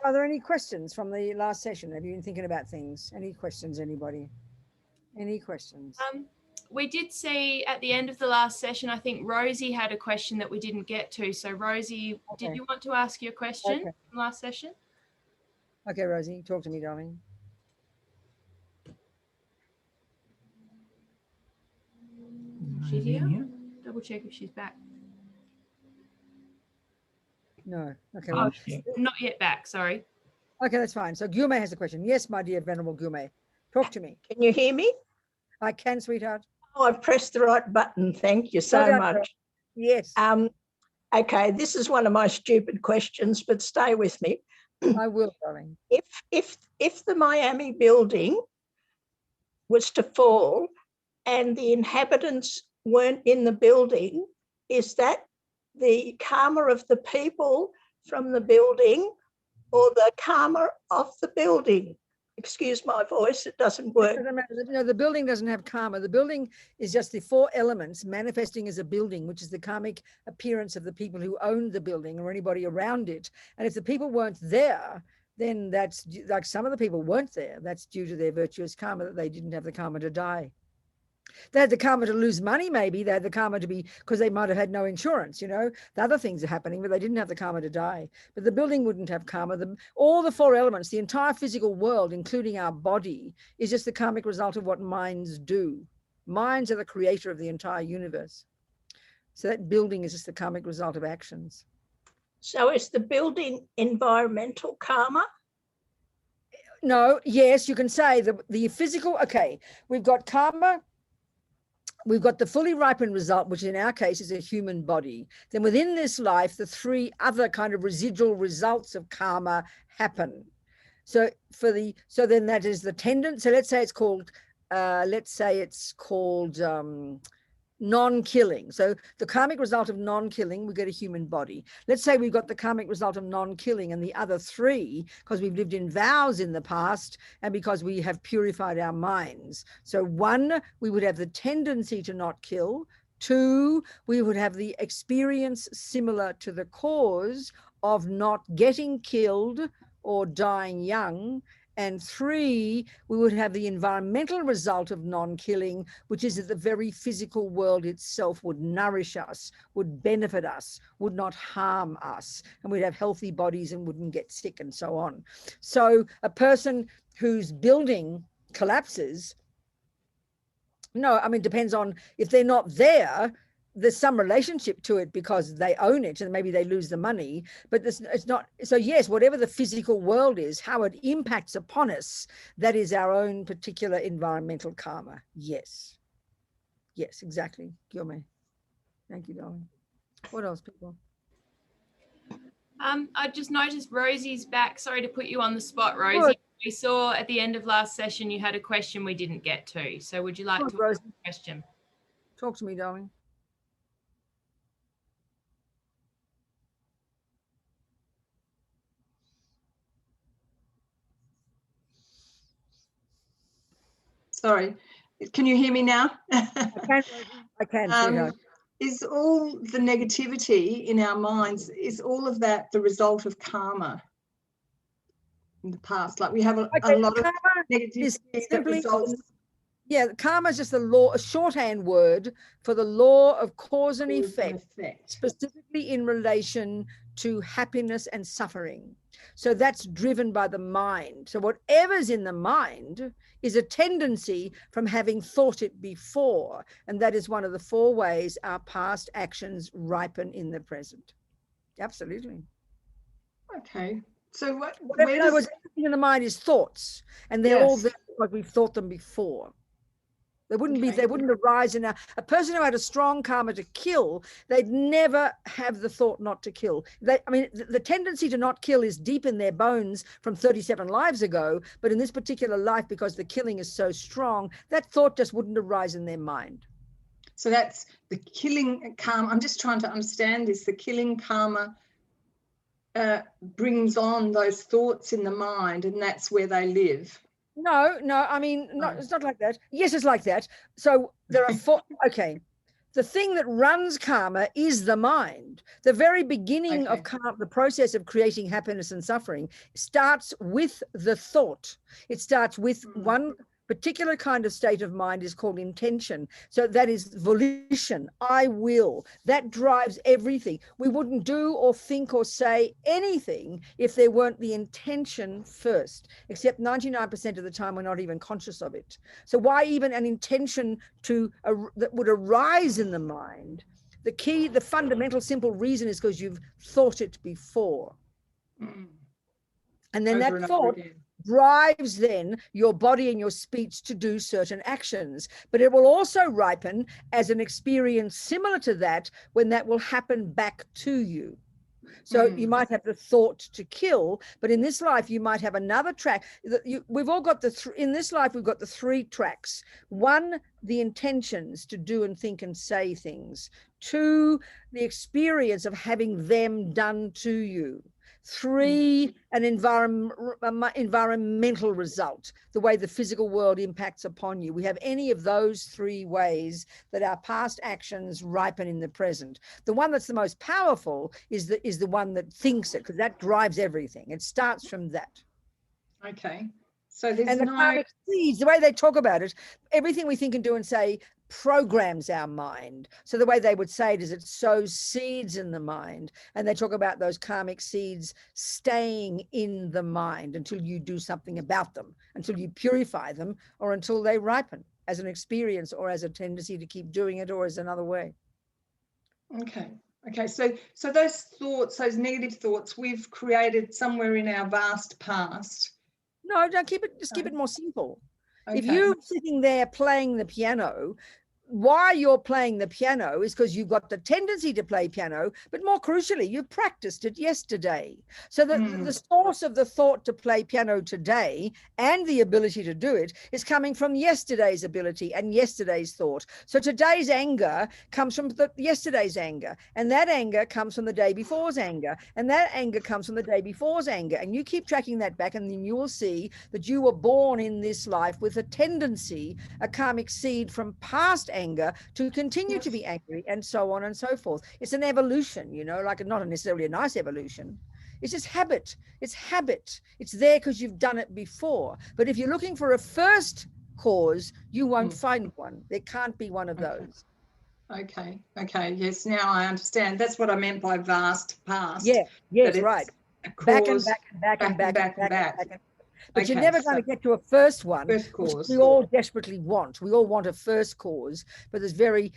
Are there any questions from the last session? Have you been thinking about things? Any questions, anybody? Any questions? We did see at the end of the last session, I think Rosie had a question that we didn't get to. So Rosie, Okay. did you want to ask your question Okay. from last session? Okay, Rosie, talk to me, darling. She's here? Double check if she's back. No. Okay. Oh, not yet back, sorry. Okay, that's fine. So Gume has a question. Yes, my dear Venerable Gume. Talk to me. Can you hear me? I can, sweetheart. Oh, I've pressed the right button. Thank you so much. Yes. Okay, this is one of my stupid questions, but stay with me. I will, darling. If the Miami building was to fall and the inhabitants weren't in the building, is that the karma of the people from the building or the karma of the building? Excuse my voice, it doesn't work. No, the building doesn't have karma. The building is just the 4 elements manifesting as a building, which is the karmic appearance of the people who owned the building or anybody around it. And if the people weren't there, then that's like some of the people weren't there. That's due to their virtuous karma, that they didn't have the karma to die. They had the karma to lose money, maybe. They had the karma to be, because they might have had no insurance, the other things are happening, but they didn't have the karma to die. But the building wouldn't have karma. All the 4 elements, the entire physical world, including our body, is just the karmic result of what minds do. Minds are the creator of the entire universe. So that building is just the karmic result of actions. So is the building environmental karma? No, yes, you can say the physical, okay, we've got karma. We've got the fully ripened result, which in our case is a human body. Then within this life, the 3 other kind of residual results of karma happen. So then that is the tendency. So let's say it's called non-killing. So the karmic result of non-killing, we get a human body. Let's say we've got the karmic result of non-killing and the other 3, because we've lived in vows in the past and because we have purified our minds. So 1, we would have the tendency to not kill. 2, we would have the experience similar to the cause of not getting killed or dying young. And 3, we would have the environmental result of non-killing, which is that the very physical world itself would nourish us, would benefit us, would not harm us, and we'd have healthy bodies and wouldn't get sick and so on. So a person whose building collapses, depends on if they're not there. There's some relationship to it because they own it and maybe they lose the money, but it's not. So yes, whatever the physical world is, how it impacts upon us, that is our own particular environmental karma. Yes, exactly. Gyome. Thank you, darling. What else, people? I just noticed Rosie's back. Sorry to put you on the spot, Rosie. Good. We saw at the end of last session you had a question we didn't get to. So would you like to ask a question? Talk to me, darling. Sorry, can you hear me now? I can, sweetheart. Is all the negativity in our minds, is all of that the result of karma in the past? Like we have a lot of negativity that results. Yeah, karma is just a shorthand word for the law of cause and effect, specifically in relation to happiness and suffering. So that's driven by the mind. So whatever's in the mind is a tendency from having thought it before. And that is one of the 4 ways our past actions ripen in the present. Absolutely. Okay. So everything in the mind is thoughts, and they're all there because we've thought them before. They wouldn't arise in a person who had a strong karma to kill, they'd never have the thought not to kill. The tendency to not kill is deep in their bones from 37 lives ago, but in this particular life, because the killing is so strong, that thought just wouldn't arise in their mind. So that's the killing karma. I'm just trying to understand this. The killing karma brings on those thoughts in the mind, and that's where they live. No, it's not like that. Yes, it's like that. So there are 4. Okay, The thing that runs karma is the mind. The very beginning of karma, the process of creating happiness and suffering, starts with the thought. It starts with one particular kind of state of mind is called intention. So that is volition, I will. That drives everything. We wouldn't do or think or say anything if there weren't the intention first, except 99% of the time we're not even conscious of it. So why even an intention that would arise in the mind? The key, the fundamental simple reason is because you've thought it before. And then that thought drives then your body and your speech to do certain actions. But it will also ripen as an experience similar to that when that will happen back to you. So you might have the thought to kill, but in this life you might have another track. We've all got in this life we've got the three tracks. One, the intentions to do and think and say things. Two, the experience of having them done to you. Three, an environmental result, the way the physical world impacts upon you. We have any of those three ways that our past actions ripen in the present. The one that's the most powerful is the one that thinks it, because that drives everything. It starts from that. Okay. So there's the karmic seeds, the way they talk about it, everything we think and do and say programs our mind. So the way they would say it is it sows seeds in the mind, and they talk about those karmic seeds staying in the mind until you do something about them, until you purify them, or until they ripen as an experience or as a tendency to keep doing it or as another way. Okay. So those thoughts, those negative thoughts we've created somewhere in our vast past. No, don't keep it, just keep it more simple. If you're sitting there playing the piano, why you're playing the piano is because you've got the tendency to play piano, but more crucially, you practiced it yesterday. So the source of the thought to play piano today and the ability to do it is coming from yesterday's ability and yesterday's thought. So today's anger comes from yesterday's anger, and that anger comes from the day before's anger, and that anger comes from the day before's anger. And you keep tracking that back, and then you will see that you were born in this life with a tendency, a karmic seed from past anger to continue to be angry, and so on and so forth. It's an evolution, you know, like not necessarily a nice evolution. It's just habit. It's habit. It's there because you've done it before. But if you're looking for a first cause, you won't find one. There can't be one of those. Okay. Yes, now I understand. That's what I meant by vast past. Yeah, yes, right. Back and back. But you're never going to get to a first one, which we all desperately want. We all want a first cause, but there's the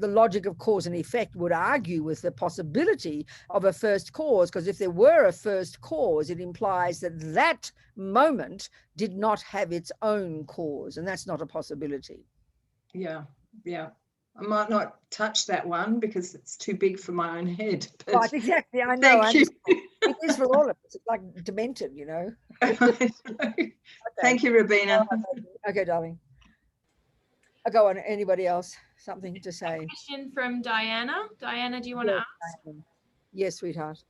logic of cause and effect would argue with the possibility of a first cause, because if there were a first cause, it implies that that moment did not have its own cause, and that's not a possibility. Yeah. I might not touch that one because it's too big for my own head. But right, exactly. I know. Thank you. It is for all of us. It's like demented, you know. Okay. Thank you, Robina. Okay, darling. I'll go on. Anybody else? Something to say? A question from Diana. Diana, do you want to ask? Yes, sweetheart.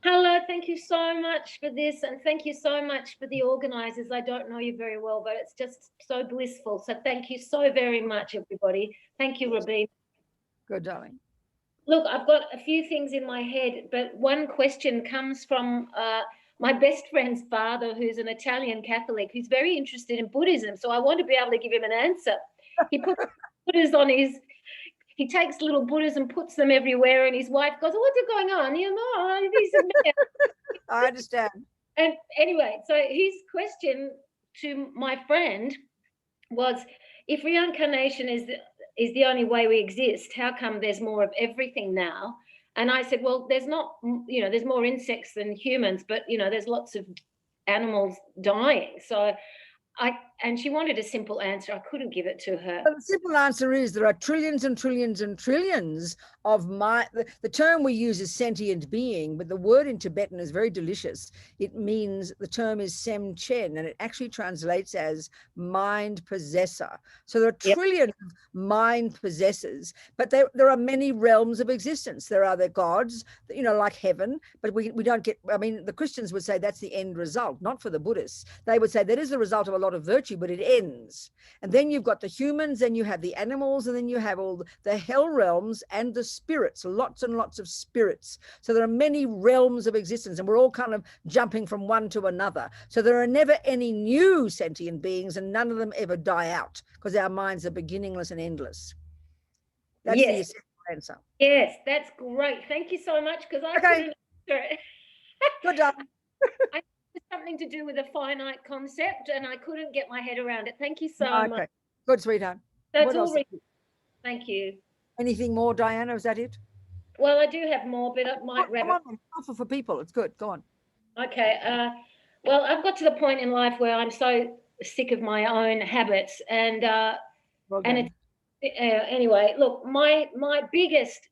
Hello, thank you so much for this, and thank you so much for the organisers. I don't know you very well, but it's just so blissful. So thank you so very much, everybody. Thank you, Robina. Good, darling. Look, I've got a few things in my head, but one question comes from my best friend's father, who's an Italian Catholic, who's very interested in Buddhism. So I want to be able to give him an answer. He puts Buddhas on he takes little Buddhas and puts them everywhere, and his wife goes, "Oh, what's going on? You know, these are I understand. And anyway, so his question to my friend was, if reincarnation is the only way we exist, how come there's more of everything now? And I said, well, there's not, there's more insects than humans, but, there's lots of animals dying. So and she wanted a simple answer. I couldn't give it to her. Well, the simple answer is there are trillions and trillions and trillions of the term we use is sentient being, but the word in Tibetan is very delicious. It means, the term is sem chen, and it actually translates as mind possessor. So there are trillions of mind possessors, but there are many realms of existence. There are the gods, like heaven, but we don't get, the Christians would say that's the end result, not for the Buddhists. They would say that is the result of a lot of virtue hurt you, but it ends. And then you've got the humans, and you have the animals, and then you have all the hell realms and the spirits, lots and lots of spirits. So there are many realms of existence, and we're all kind of jumping from one to another. So there are never any new sentient beings, and none of them ever die out, because our minds are beginningless and endless. That's the essential answer. Yes, that's great. Thank you so much, because I couldn't answer it. Good job. I it's something to do with a finite concept, and I couldn't get my head around it. Thank you so much. Good, sweetheart. That's all. Thank you. Anything more, Diana? Is that it? Well, I do have more, but I might wrap up. Offer for people. It's good. Go on. Okay. Well, I've got to the point in life where I'm so sick of my own habits, and it's anyway. Look, my biggest,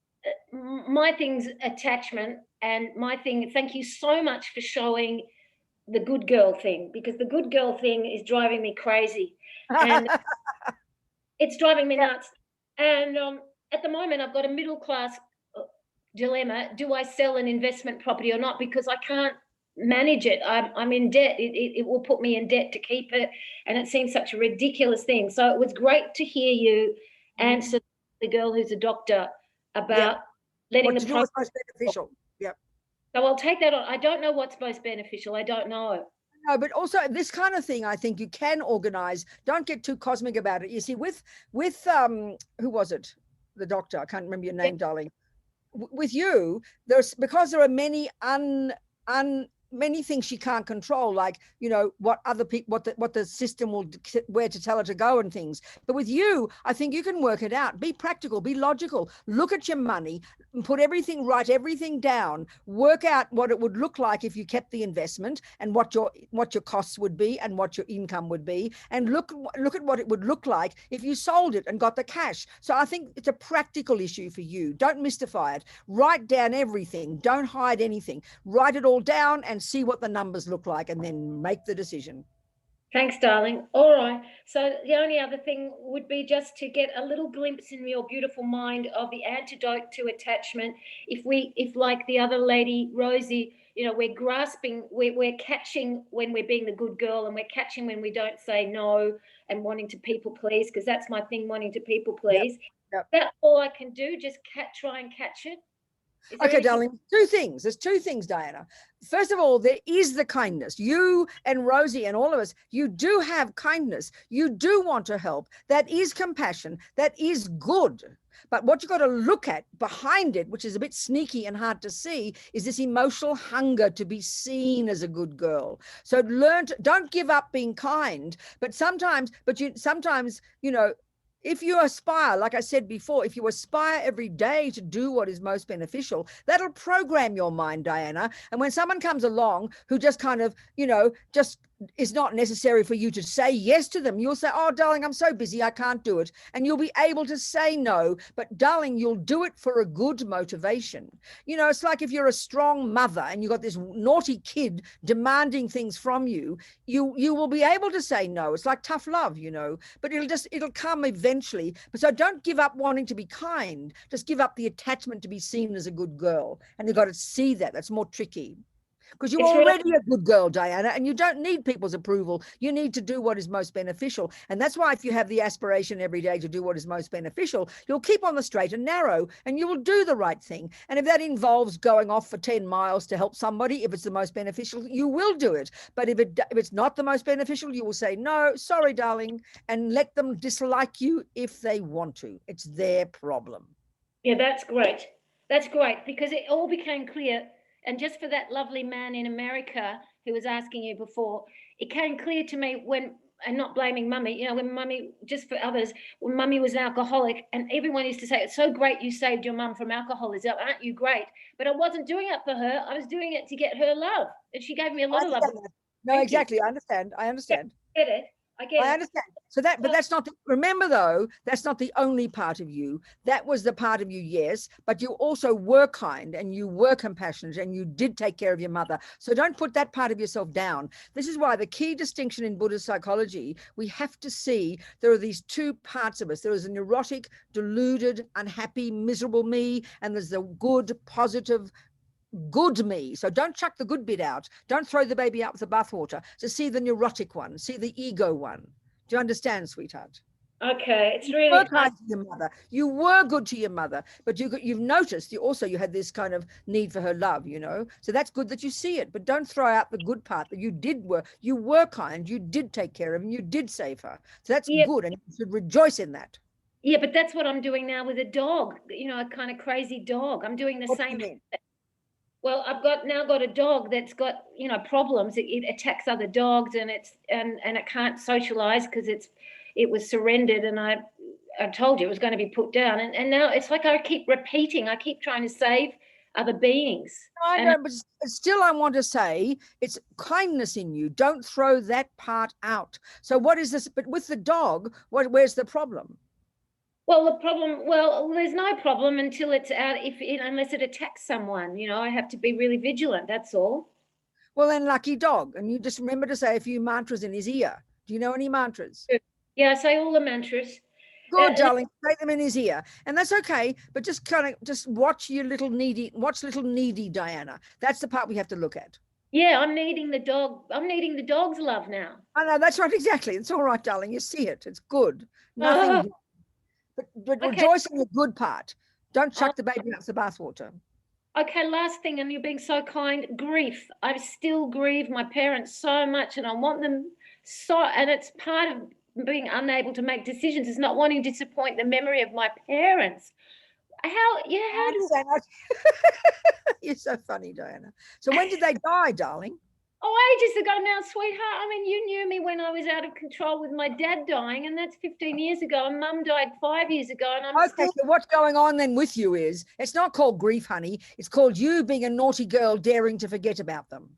my thing's attachment, and my thing. Thank you so much for showing the good girl thing, because the good girl thing is driving me crazy, and it's driving me nuts. And at the moment, I've got a middle class dilemma. Do I sell an investment property or not? Because I can't manage it. I'm in debt. It will put me in debt to keep it, and it seems such a ridiculous thing. So it was great to hear you answer the girl who's a doctor about letting the process most beneficial. So I'll take that on. I don't know what's most beneficial. I don't know. No, but also this kind of thing, I think you can organize. Don't get too cosmic about it. You see, with who was it? The doctor. I can't remember your name, darling. With you, because there are many many things she can't control, like, you know, what other people, what the system will, where to tell her to go and things. But with you, I think you can work it out. Be practical, be logical, look at your money, put everything, write everything down, work out what it would look like if you kept the investment, and what your costs would be and what your income would be, and look at what it would look like if you sold it and got the cash. So I think it's a practical issue for you. Don't mystify it. Write down everything. Don't hide anything. Write it all down and see what the numbers look like, and then make the decision. Thanks, darling. All right. So the only other thing would be just to get a little glimpse in your beautiful mind of the antidote to attachment. If like the other lady, Rosie, you know, we're grasping, we're catching when we're being the good girl, and we're catching when we don't say no and wanting to people please, because that's my thing, wanting to people please. Yep. That's all I can do, just try and catch it. Okay, darling, two things. There's two things, Diana. First of all, there is the kindness. You and Rosie and all of us, you do have kindness. You do want to help. That is compassion. That is good. But what you've got to look at behind it, which is a bit sneaky and hard to see, is this emotional hunger to be seen as a good girl. So don't give up being kind, but sometimes, you know, if you aspire, like I said before, if you aspire every day to do what is most beneficial, that'll program your mind, Diana. And when someone comes along who just kind of, you know, just is not necessary for you to say yes to them, you'll say, oh, darling, I'm so busy, I can't do it. And you'll be able to say no, but darling, you'll do it for a good motivation. You know, it's like if you're a strong mother and you've got this naughty kid demanding things from you, you will be able to say no. It's like tough love, you know, but it'll come eventually. But so don't give up wanting to be kind. Just give up the attachment to be seen as a good girl. And you've got to see that. That's more tricky. Because you're already a good girl, Diana, and you don't need people's approval. You need to do what is most beneficial. And that's why if you have the aspiration every day to do what is most beneficial, you'll keep on the straight and narrow, and you will do the right thing. And if that involves going off for 10 miles to help somebody, if it's the most beneficial, you will do it. But if it's not the most beneficial, you will say, no, sorry, darling, and let them dislike you if they want to. It's their problem. Yeah, that's great. That's great, because it all became clear. And just for that lovely man in America who was asking you before, it came clear to me when, and not blaming mummy, you know, when mummy, just for others, when mummy was an alcoholic, and everyone used to say, it's so great you saved your mum from alcoholism, aren't you great? But I wasn't doing it for her. I was doing it to get her love. And she gave me a lot of love. No, exactly. I understand. I understand. Get it. I understand. So but that's not, remember though, that's not the only part of you. That was the part of you, yes, but you also were kind and you were compassionate and you did take care of your mother. So don't put that part of yourself down. This is why the key distinction in Buddhist psychology, we have to see there are these two parts of us. There is a neurotic, deluded, unhappy, miserable me, and there's the good, positive, good me. So don't chuck the good bit out. Don't throw the baby out with the bathwater. So see the neurotic one, see the ego one. Do you understand, sweetheart? Okay, it's really. You were kind to your mother. You were good to your mother, but you've noticed you had this kind of need for her love, you know. So that's good that you see it, but don't throw out the good part that you were kind, you did take care of, and you did save her. So that's good, and you should rejoice in that. Yeah, but that's what I'm doing now with a dog. You know, a kind of crazy dog. I'm doing the What do same. you mean? Well, I've now got a dog that's got, you know, problems. It attacks other dogs, and it can't socialize because it was surrendered, and I told you it was going to be put down, and now it's like I keep repeating. I keep trying to save other beings. I know, but still I want to say it's kindness in you. Don't throw that part out. So what is this? But with the dog, where's the problem? Well, the problem, there's no problem until it's out, unless it attacks someone. You know, I have to be really vigilant, that's all. Well, then lucky dog. And you just remember to say a few mantras in his ear. Do you know any mantras? Yeah, I say all the mantras. Good, darling, say them in his ear. And that's okay, but just watch little needy Diana. That's the part we have to look at. Yeah, I'm needing the dog's love now. I know, that's right, exactly. It's all right, darling. You see it. It's good. Nothing. But okay. Rejoice in the good part. Don't chuck the baby out the bathwater. Okay, last thing, and you're being so kind. Grief. I still grieve my parents so much, and I want them so, and it's part of being unable to make decisions, is not wanting to disappoint the memory of my parents. How do You're so funny, Diana. So when did they die, darling? Oh, ages ago now, sweetheart. I mean, you knew me when I was out of control with my dad dying, and that's 15 years ago, and Mum died 5 years ago. And okay, so what's going on then with you is, it's not called grief, honey. It's called you being a naughty girl daring to forget about them.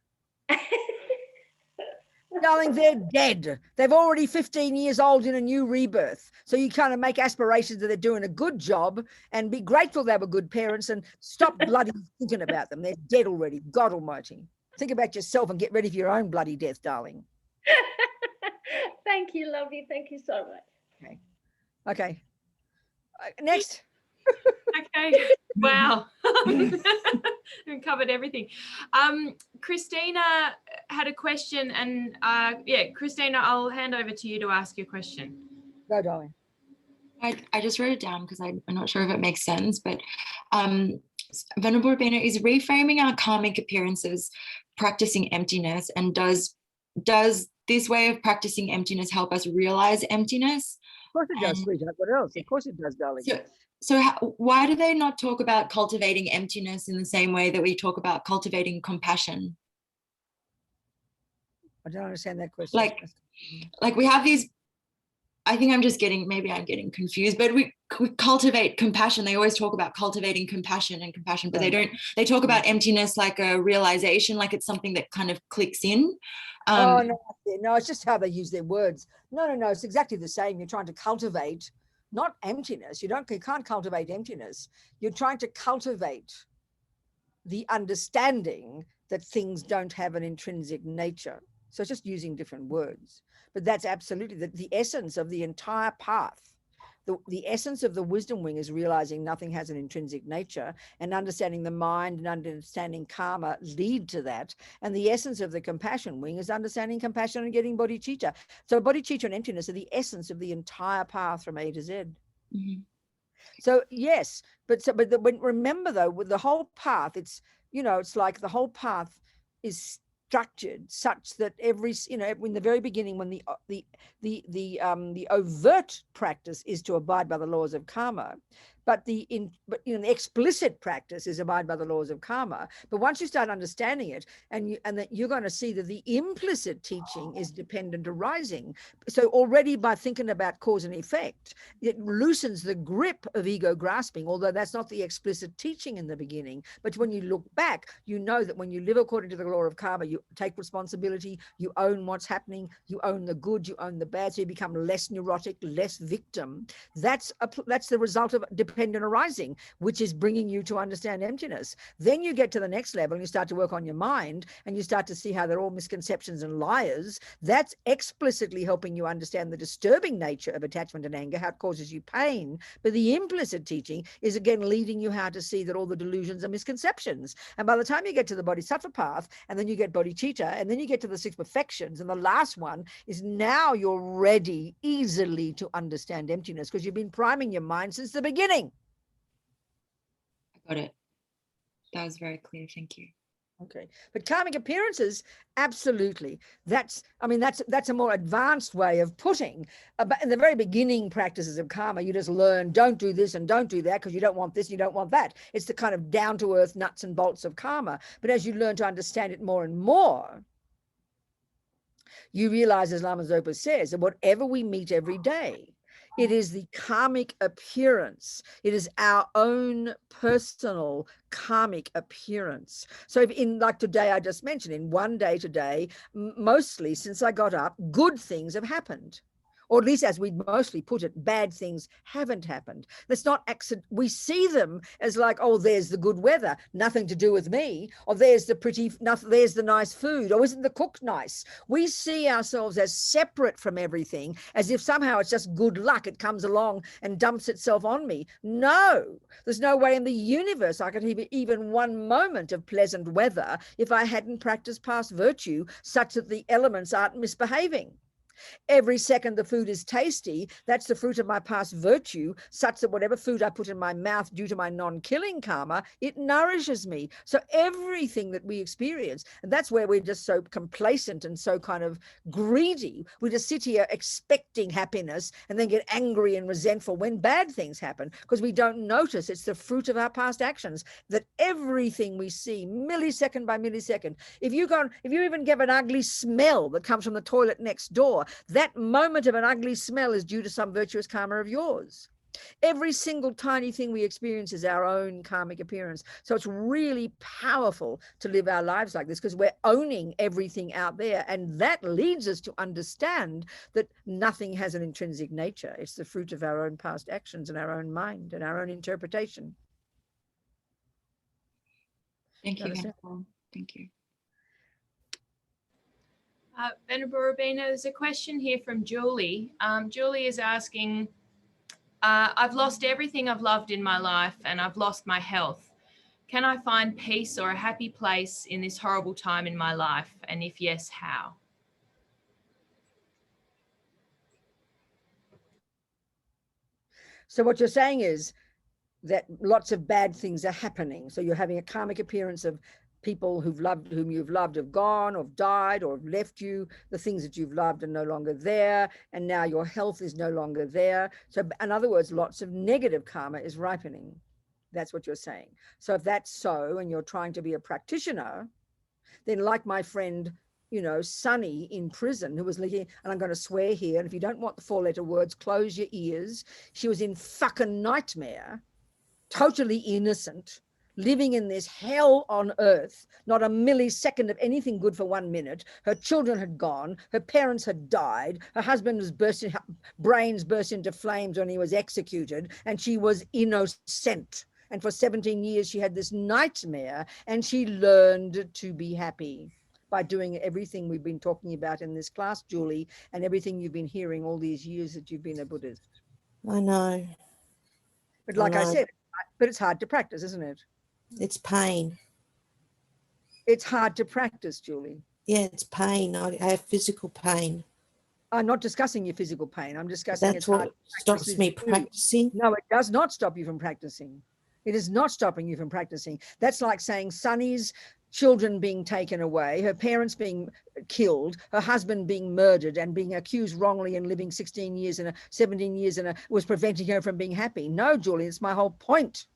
Darling, they're dead. They've already 15 years old in a new rebirth. So you kind of make aspirations that they're doing a good job and be grateful they were good parents and stop bloody thinking about them. They're dead already. God almighty. Think about yourself and get ready for your own bloody death, darling. Thank you, lovey. Thank you so much. Okay. Next. Okay. Wow. We've covered everything. Christina had a question, and Christina, I'll hand over to you to ask your question. Go, darling. I just wrote it down because I'm not sure if it makes sense, but Venerable Robina, is reframing our karmic appearances practicing emptiness, and does this way of practicing emptiness help us realize emptiness? Of course it does, sweetheart. What else? Of course it does, darling. So why do they not talk about cultivating emptiness in the same way that we talk about cultivating compassion? I don't understand that question. Like we have these, I think I'm getting confused, but we cultivate compassion. They always talk about cultivating compassion, but they talk about emptiness like a realization, like it's something that kind of clicks in. No, it's just how they use their words. No, it's exactly the same. You're trying to cultivate, not emptiness. You can't cultivate emptiness. You're trying to cultivate the understanding that things don't have an intrinsic nature. So it's just using different words. But that's absolutely the essence of the entire path. The essence of the wisdom wing is realizing nothing has an intrinsic nature, and understanding the mind and understanding karma lead to that. And the essence of the compassion wing is understanding compassion and getting bodhicitta. So bodhicitta and emptiness are the essence of the entire path from A to Z. Mm-hmm. So yes, remember though, with the whole path, it's like the whole path is structured such that in the very beginning, when the overt practice is to abide by the laws of karma, but the explicit practice is abide by the laws of karma. But once you start understanding it, and that you're going to see that the implicit teaching is dependent arising. So already by thinking about cause and effect, it loosens the grip of ego grasping, although that's not the explicit teaching in the beginning. But when you look back, you know that when you live according to the law of karma, you take responsibility, you own what's happening, you own the good, you own the bad, so you become less neurotic, less victim. That's the result of dependent arising, which is bringing you to understand emptiness. Then you get to the next level and you start to work on your mind and you start to see how they're all misconceptions and liars. That's explicitly helping you understand the disturbing nature of attachment and anger, how it causes you pain. But the implicit teaching is again leading you how to see that all the delusions are misconceptions. And by the time you get to the Bodhisattva path, and then you get bodhicitta, and then you get to the 6 perfections, and the last one is now you're ready easily to understand emptiness because you've been priming your mind since the beginning. I got it. That was very clear. Thank you. Okay, but karmic appearances, absolutely. That's a more advanced way of putting. But in the very beginning practices of karma, you just learn, don't do this and don't do that because you don't want this, you don't want that. It's the kind of down-to-earth nuts and bolts of karma. But as you learn to understand it more and more, you realize, as Lama Zopa says, that whatever we meet every day, it is the karmic appearance. It is our own personal karmic appearance. So if in, like today, I just mentioned, in one day today, mostly since I got up, good things have happened. Or at least as we mostly put it, bad things haven't happened. That's not accident. We see them as like, oh, there's the good weather, nothing to do with me. Or there's the pretty, there's the nice food. Or isn't the cook nice? We see ourselves as separate from everything, as if somehow it's just good luck. It comes along and dumps itself on me. No, there's no way in the universe I could have even one moment of pleasant weather if I hadn't practiced past virtue such that the elements aren't misbehaving. Every second the food is tasty, that's the fruit of my past virtue, such that whatever food I put in my mouth due to my non-killing karma, it nourishes me. So everything that we experience, and that's where we're just so complacent and so kind of greedy. We just sit here expecting happiness and then get angry and resentful when bad things happen because we don't notice it's the fruit of our past actions. That everything we see millisecond by millisecond, if you even get an ugly smell that comes from the toilet next door, that moment of an ugly smell is due to some virtuous karma of yours. Every single tiny thing we experience is our own karmic appearance. So it's really powerful to live our lives like this because we're owning everything out there. And that leads us to understand that nothing has an intrinsic nature. It's the fruit of our own past actions and our own mind and our own interpretation. Thank you, Venerable. Thank you. Venerable Robina, there's a question here from Julie. Julie is asking, I've lost everything I've loved in my life and I've lost my health. Can I find peace or a happy place in this horrible time in my life? And if yes, how? So what you're saying is that lots of bad things are happening. So you're having a karmic appearance of people whom you've loved have gone or have died or have left you. The things that you've loved are no longer there, and now your health is no longer there. So in other words, lots of negative karma is ripening. That's what you're saying. So if that's so, and you're trying to be a practitioner, then like my friend, Sunny in prison, who was living, and I'm going to swear here, and if you don't want the 4-letter words, close your ears. She was in fucking nightmare, totally innocent, living in this hell on earth, not a millisecond of anything good for 1 minute. Her children had gone, her parents had died, her husband was brains burst into flames when he was executed, and she was innocent. And for 17 years, she had this nightmare, and she learned to be happy by doing everything we've been talking about in this class, Julie, and everything you've been hearing all these years that you've been a Buddhist. I know. But like I said, but it's hard to practice, isn't it? It's pain. It's hard to practice, Julie. Yeah, it's pain. I have physical pain. I'm not discussing your physical pain. I'm discussing That's what stops me practicing. No, it does not stop you from practicing. It is not stopping you from practicing. That's like saying Sunny's children being taken away, her parents being killed, her husband being murdered and being accused wrongly and living 17 years was preventing her from being happy. No, Julie, it's my whole point.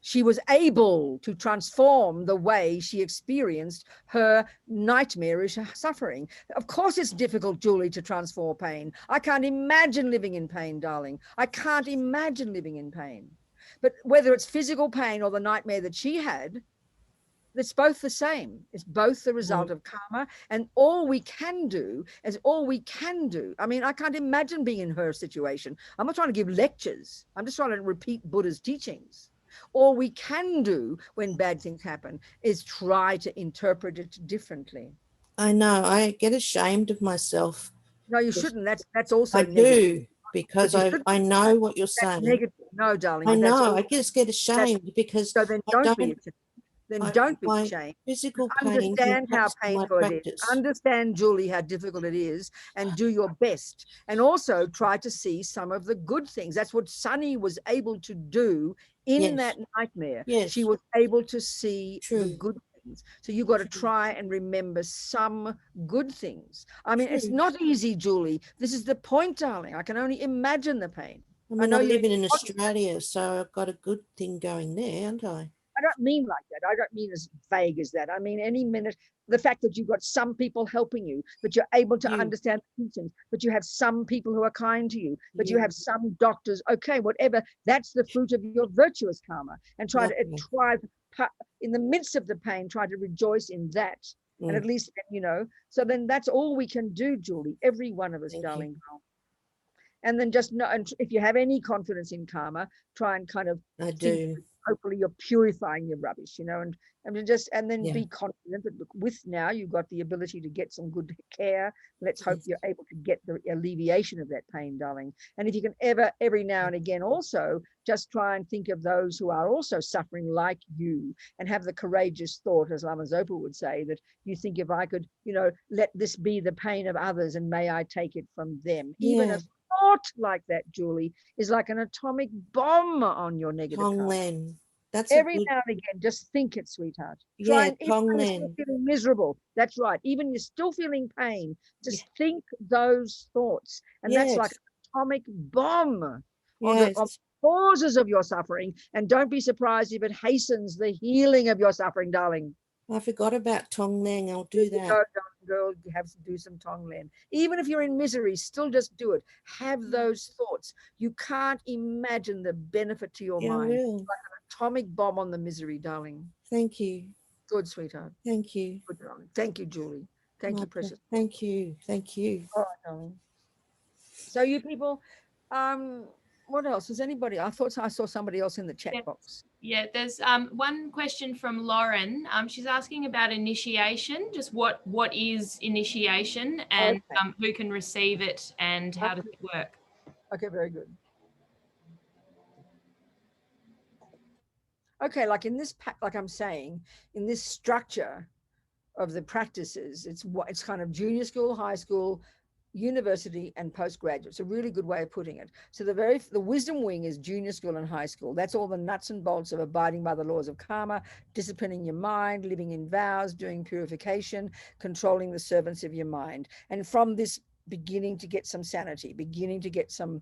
She was able to transform the way she experienced her nightmarish suffering. Of course it's difficult, Julie, to transform pain. I can't imagine living in pain, darling. I can't imagine living in pain. But whether it's physical pain or the nightmare that she had, It's both the same. It's both the result of karma, and all we can do is all we can do. I mean, I can't imagine being in her situation. I'm not trying to give lectures. I'm just trying to repeat Buddha's teachings. All we can do when bad things happen is try to interpret it differently. I know. I get ashamed of myself. No, you shouldn't. That's also I negative. do, because But you I know what you're that's saying. negative. No, darling. I but that's know. all- I just get ashamed because So then I don't be don't. ashamed. Then don't be My ashamed. physical pain Understand how impacts my painful it is. practice. Understand, Julie, how difficult it is, and do your best. And also try to see some of the good things. That's what Sunny was able to do in Yes. that nightmare. Yes. She was able to see the True. good things. So you've got to True. try and remember some good things. I mean, it's True. not easy, Julie. This is the point, darling. I can only imagine the pain. I mean, know I'm you- living in Australia, so I've got a good thing going there, aren't I? I don't mean like that. I don't mean as vague as that. I mean, any minute, the fact that you've got some people helping you, that you're able to understand the teachings, that you have some people who are kind to you, that you have some doctors, okay, whatever, that's the fruit of your virtuous karma. And try in the midst of the pain, try to rejoice in that. And at least, so then that's all we can do, Julie, every one of us, darling. And then just know, and if you have any confidence in karma, try and kind of hopefully you're purifying your rubbish, and then be confident that look, with now you've got the ability to get some good care. Let's hope you're able to get the alleviation of that pain, darling. And if you can every now and again also just try and think of those who are also suffering like you, and have the courageous thought, as Lama Zopa would say, that you think, if I could, let this be the pain of others and may I take it from them. Even a thought like that, Julie, is like an atomic bomb on your negative karma. That's every now and again, just think it, sweetheart. Try and even when you're still feeling miserable, that's right. Even you're still feeling pain, just think those thoughts. And that's like an atomic bomb on the causes of your suffering. And don't be surprised if it hastens the healing of your suffering, darling. I forgot about Tonglen. I'll do that. Girl, you have to do some Tonglen. Even if you're in misery, still just do it. Have those thoughts. You can't imagine the benefit to your mind. It's like an atomic bomb on the misery, darling. Thank you. Good, sweetheart. Thank you. Good, darling. Thank you, Julie. Thank you, precious. Thank you. Thank you. All right, darling. So you people, what else? Is anybody? I thought I saw somebody else in the chat box. Yeah, there's one question from Lauren. She's asking about initiation, just what is initiation, and who can receive it, and how does it work? Okay, very good. Okay, like in this, like I'm saying, in this structure of the practices, it's kind of junior school, high school, university, and postgraduate. It's a really good way of putting it. So the wisdom wing is junior school and high school. That's all the nuts and bolts of abiding by the laws of karma, disciplining your mind, living in vows, doing purification, controlling the servants of your mind. And from this, beginning to get some sanity, beginning to get some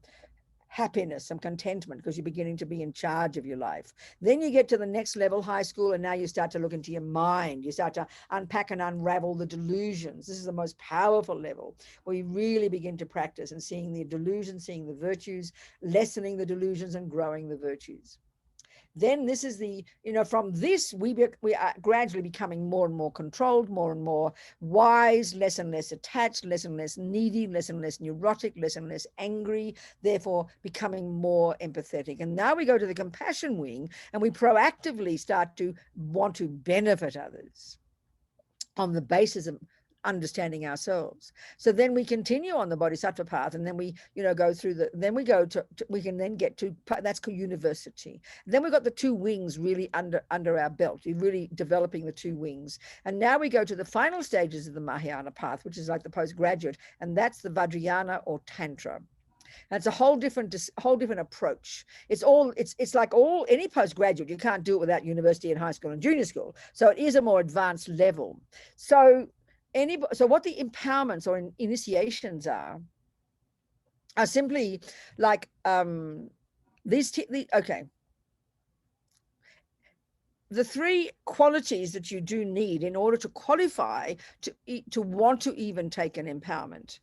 happiness, some contentment, because you're beginning to be in charge of your life. Then you get to the next level, high school, and now you start to look into your mind. You start to unpack and unravel the delusions. This is the most powerful level, where you really begin to practice and seeing the delusions, seeing the virtues, lessening the delusions and growing the virtues. Then this is the, from this, we are gradually becoming more and more controlled, more and more wise, less and less attached, less and less needy, less and less neurotic, less and less angry, therefore becoming more empathetic. And now we go to the compassion wing, and we proactively start to want to benefit others on the basis of understanding ourselves. So then we continue on the bodhisattva path, and then we go through we can then get to, that's called university. Then we've got the two wings really under our belt. We're really developing the two wings, and now we go to the final stages of the Mahayana path, which is like the postgraduate, and that's the Vajrayana or Tantra. And it's a whole different approach. It's like any postgraduate, you can't do it without university and high school and junior school. So it is a more advanced level. So what the empowerments or initiations are simply like the three qualities that you do need in order to qualify to want to even take an empowerment.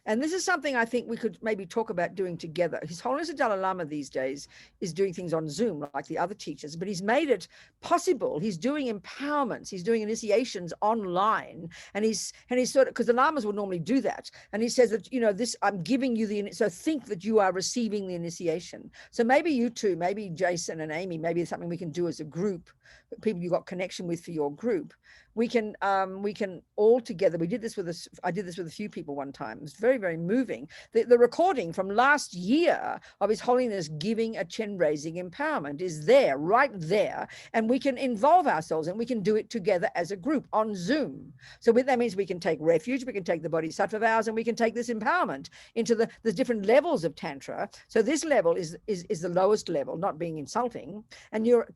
And this is something I think we could maybe talk about doing together. His Holiness the Dalai Lama these days is doing things on Zoom like the other teachers, but he's made it possible. He's doing empowerments, he's doing initiations online, and he's sort of, because the lamas would normally do that. And he says that, you know, this, I'm giving you so think that you are receiving the initiation. So maybe you two, maybe Jason and Amy, maybe it's something we can do as a group, people you got connection with for your group. We can all together, I did this with a few people one time. It was very, very moving. The recording from last year of His Holiness giving a Chen raising empowerment is there, right there. And we can involve ourselves and we can do it together as a group on Zoom. So that means we can take refuge, we can take the Bodhisattva vows, and we can take this empowerment into the different levels of Tantra. So this level is the lowest level, not being insulting. And you're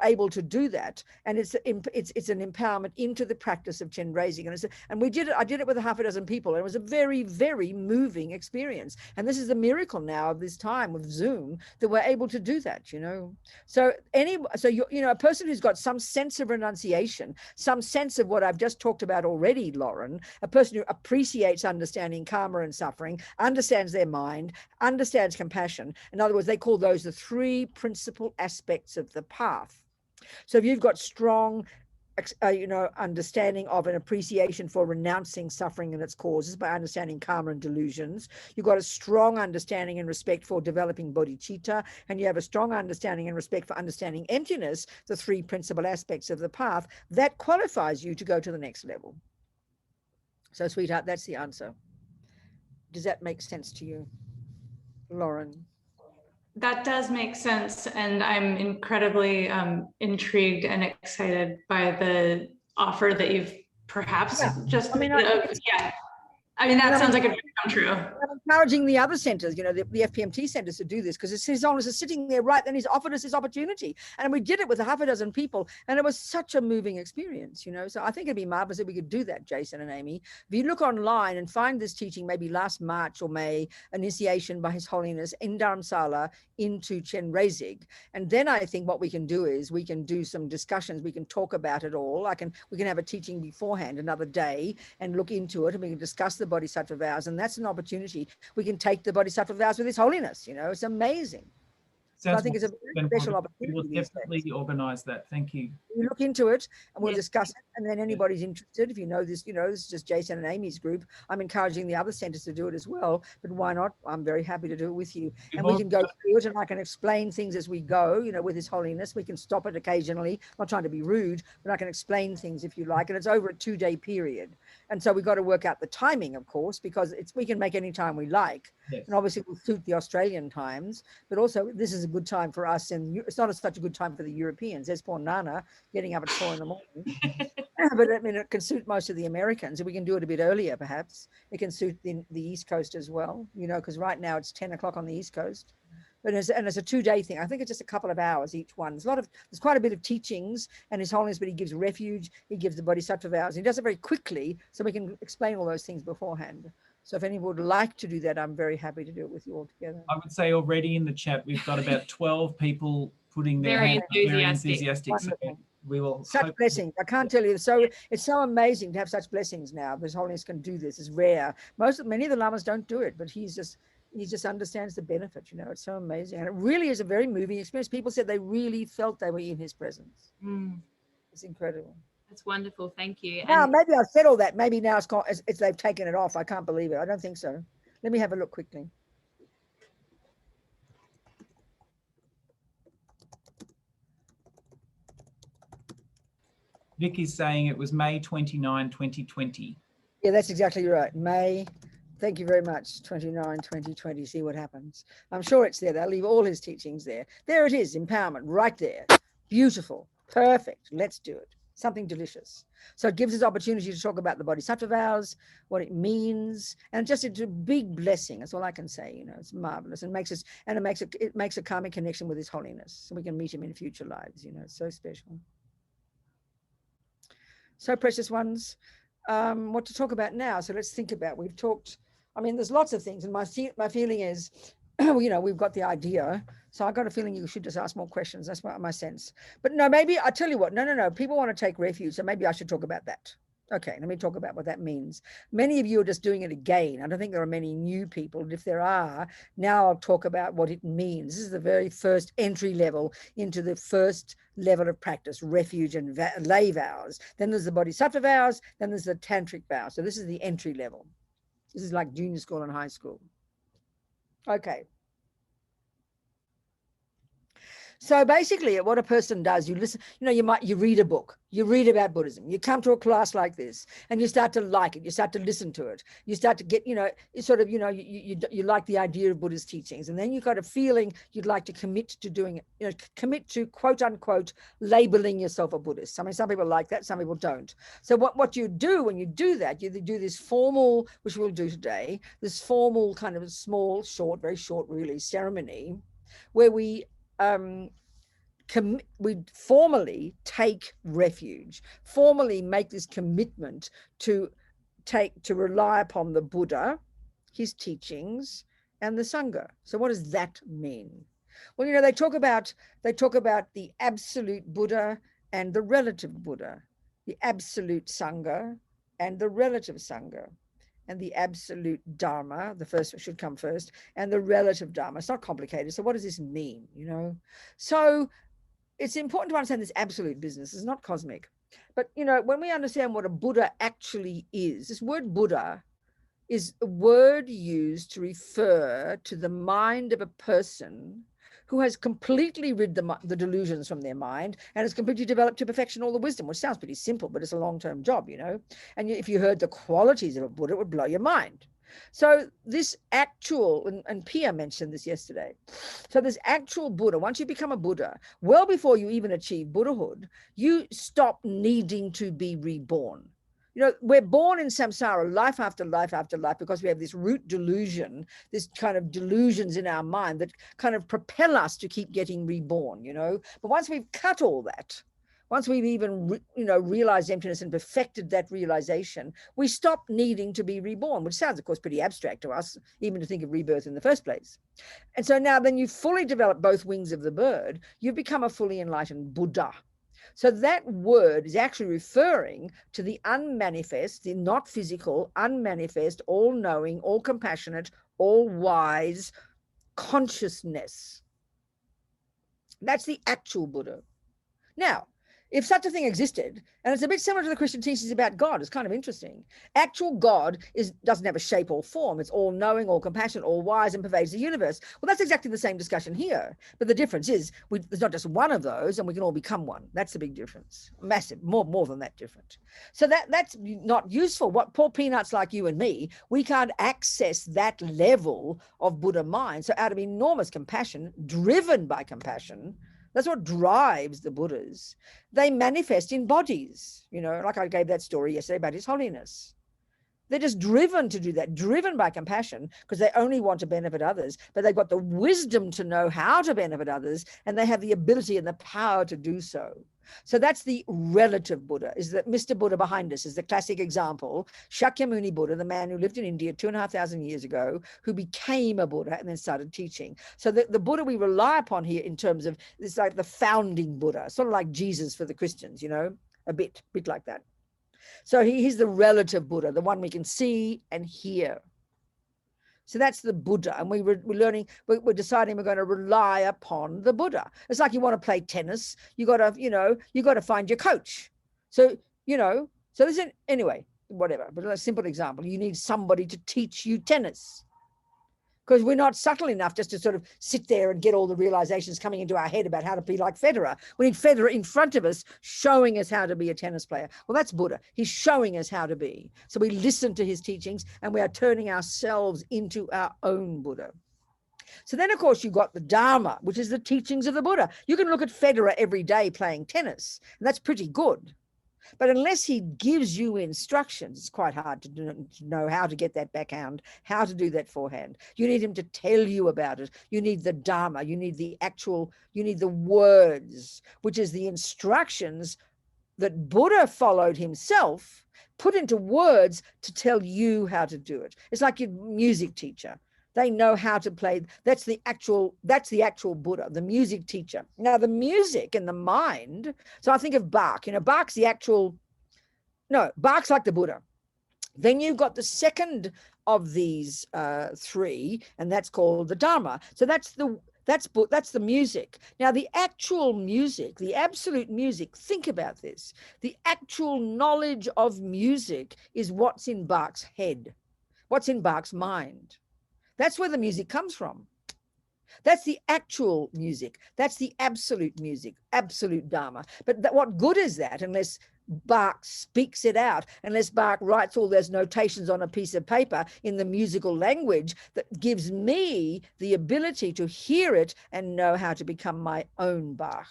able to do that. And it's an empowerment into the practice of Chen raising. And I did it with a half a dozen people, and it was a very, very moving experience. And this is the miracle now of this time of Zoom, that we're able to do that, you know. So a person who's got some sense of renunciation, some sense of what I've just talked about already, Lauren, a person who appreciates understanding karma and suffering, understands their mind, understands compassion. In other words, they call those the three principal aspects of the path. So if you've got strong understanding of an appreciation for renouncing suffering and its causes by understanding karma and delusions, you've got a strong understanding and respect for developing bodhicitta, and you have a strong understanding and respect for understanding emptiness, the three principal aspects of the path, that qualifies you to go to the next level. So, sweetheart, that's the answer. Does that make sense to you, Lauren? That does make sense, and I'm incredibly intrigued and excited by the offer that you've perhaps just. I mean, that sounds like a dream come true. I'm encouraging the other centers, you know, the FPMT centers to do this, because His Holiness is sitting there, right, and he's offered us this opportunity. And we did it with a half a dozen people, and it was such a moving experience, you know. So I think it'd be marvelous if we could do that, Jason and Amy. If you look online and find this teaching, maybe last March or May, initiation by His Holiness in Dharamsala into Chen raising. And then I think what we can do is we can do some discussions, we can talk about it all. We can have a teaching beforehand another day and look into it, and we can discuss the Bodhisattva vows, and that's an opportunity. We can take the Bodhisattva vows with His Holiness, you know. It's amazing. So I think it's a very special opportunity. We will definitely organise that. Thank you. We look into it and we'll discuss it. And then anybody's interested, if you know this, you know, this is just Jason and Amy's group. I'm encouraging the other centres to do it as well. But why not? I'm very happy to do it with you. And we can go through it, and I can explain things as we go, you know, with His Holiness. We can stop it occasionally. I'm not trying to be rude, but I can explain things if you like. And it's over a 2-day period. And so we've got to work out the timing, of course, because we can make any time we like. Yes. And obviously we'll suit the Australian times, but also this is a good time for us, and it's not such a good time for the Europeans. There's poor Nana getting up at 4 in the morning. But I mean, it can suit most of the Americans, and we can do it a bit earlier perhaps. It can suit the East Coast as well, you know, because right now it's 10 o'clock on the East Coast. But it's a 2-day thing. I think it's just a couple of hours each one. There's quite a bit of teachings, and His Holiness, but he gives refuge, he gives the Bodhisattva vows. He does it very quickly, so we can explain all those things beforehand. So if anyone would like to do that, I'm very happy to do it with you all together. I would say already in the chat, we've got about 12 people putting their hands up, very enthusiastic. So we will such blessings. I can't tell you. So it's so amazing to have such blessings now. His Holiness can do this. It's rare. Many of the lamas don't do it, but he just understands the benefit, you know. It's so amazing. And it really is a very moving experience. People said they really felt they were in his presence. It's incredible. That's wonderful. Thank you. Now, maybe I've said all that. Maybe now it's they've taken it off. I can't believe it. I don't think so. Let me have a look quickly. Vicky's saying it was May 29, 2020. Yeah, that's exactly right. May. Thank you very much. 29, 2020. See what happens. I'm sure it's there. They'll leave all his teachings there. There it is. Empowerment right there. Beautiful. Perfect. Let's do it. Something delicious. So it gives us opportunity to talk about the Bodhisattva vows, what it means, and just it's a big blessing. That's all I can say. You know, it's marvelous, and it makes a karmic connection with His Holiness, so we can meet him in future lives. You know, it's so special. So precious ones, what to talk about now? So let's think about. We've talked. I mean, there's lots of things, and my feeling is, you know, we've got the idea. So I got a feeling you should just ask more questions. That's my sense. But no, maybe I tell you what. No. People want to take refuge, so maybe I should talk about that. Okay, let me talk about what that means. Many of you are just doing it again. I don't think there are many new people. And if there are, now I'll talk about what it means. This is the very first entry level into the first level of practice, refuge and lay vows. Then there's the Bodhisattva vows, then there's the tantric vows. So this is the entry level. This is like junior school and high school. Okay. So basically what a person does, you listen, you read a book, you read about Buddhism, you come to a class like this and you start to like it, you start to listen to it, you start to get, you like the idea of Buddhist teachings, and then you've got a feeling you'd like to commit to doing it, commit to quote unquote labeling yourself a Buddhist. I mean, some people like that, some people don't. So what you do when you do that, you do this formal, which we'll do today, this formal kind of small, short, very short really ceremony where we formally take refuge, formally make this commitment to rely upon the Buddha, his teachings, and the Sangha. So what does that mean? Well, they talk about the absolute Buddha and the relative Buddha, the absolute Sangha and the relative Sangha, and the absolute Dharma, the first should come first, and the relative Dharma. It's not complicated. So what does this mean, So it's important to understand this absolute business. It's not cosmic. But, when we understand what a Buddha actually is, this word Buddha is a word used to refer to the mind of a person who has completely rid the delusions from their mind and has completely developed to perfection all the wisdom, which sounds pretty simple, but it's a long-term job, And if you heard the qualities of a Buddha, it would blow your mind. So this actual, and Pia mentioned this yesterday, so this actual Buddha, once you become a Buddha, well before you even achieve Buddhahood, you stop needing to be reborn. We're born in samsara life after life after life because we have this root delusion, this kind of delusions in our mind that kind of propel us to keep getting reborn, But once we've cut all that, once we've even, realized emptiness and perfected that realization, we stop needing to be reborn, which sounds, of course, pretty abstract to us, even to think of rebirth in the first place. And so now then you fully develop both wings of the bird, you've become a fully enlightened Buddha. So that word is actually referring to the unmanifest, the not physical, unmanifest, all-knowing, all-compassionate, all-wise consciousness. That's the actual Buddha. Now, if such a thing existed, and it's a bit similar to the Christian teachings about God, it's kind of interesting. Actual God doesn't have a shape or form. It's all knowing, all compassionate, all wise, and pervades the universe. Well, that's exactly the same discussion here. But the difference is there's not just one of those, and we can all become one. That's the big difference. Massive, more than that different. So that's not useful. What poor peanuts like you and me, we can't access that level of Buddha mind. So out of enormous compassion, driven by compassion, that's what drives the Buddhas. They manifest in bodies, like I gave that story yesterday about His Holiness. They're just driven to do that, driven by compassion, because they only want to benefit others, but they've got the wisdom to know how to benefit others, and they have the ability and the power to do so. So that's the relative Buddha, is that Mr. Buddha behind us is the classic example. Shakyamuni Buddha, the man who lived in India 2,500 years ago, who became a Buddha and then started teaching. So the Buddha we rely upon here in terms of, it's like the founding Buddha, sort of like Jesus for the Christians, a bit like that. So he's the relative Buddha, the one we can see and hear. So that's the Buddha, and we're deciding we're going to rely upon the Buddha. It's like you want to play tennis, you got to find your coach. So this is, anyway, whatever. But a simple example, you need somebody to teach you tennis, because we're not subtle enough just to sort of sit there and get all the realizations coming into our head about how to be like Federer. We need Federer in front of us showing us how to be a tennis player. Well, that's Buddha. He's showing us how to be. So we listen to his teachings and we are turning ourselves into our own Buddha. So then, of course, you've got the Dharma, which is the teachings of the Buddha. You can look at Federer every day playing tennis, and that's pretty good. But unless he gives you instructions, it's quite hard to know how to get that backhand, how to do that forehand. You need him to tell you about it. You need the Dharma. You need the words, which is the instructions that Buddha followed himself, put into words to tell you how to do it. It's like your music teacher. They know how to play. That's the actual Buddha, the music teacher. Now, the music and the mind. So I think of Bach. Bach's the actual No, Bach's like the Buddha. Then you've got the second of these three, and that's called the Dharma. So that's the music. Now, the actual music, the absolute music, think about this. The actual knowledge of music is what's in Bach's head, what's in Bach's mind. That's where the music comes from. That's the actual music. That's the absolute music, absolute Dharma. But what good is that unless Bach speaks it out, unless Bach writes all those notations on a piece of paper in the musical language that gives me the ability to hear it and know how to become my own Bach.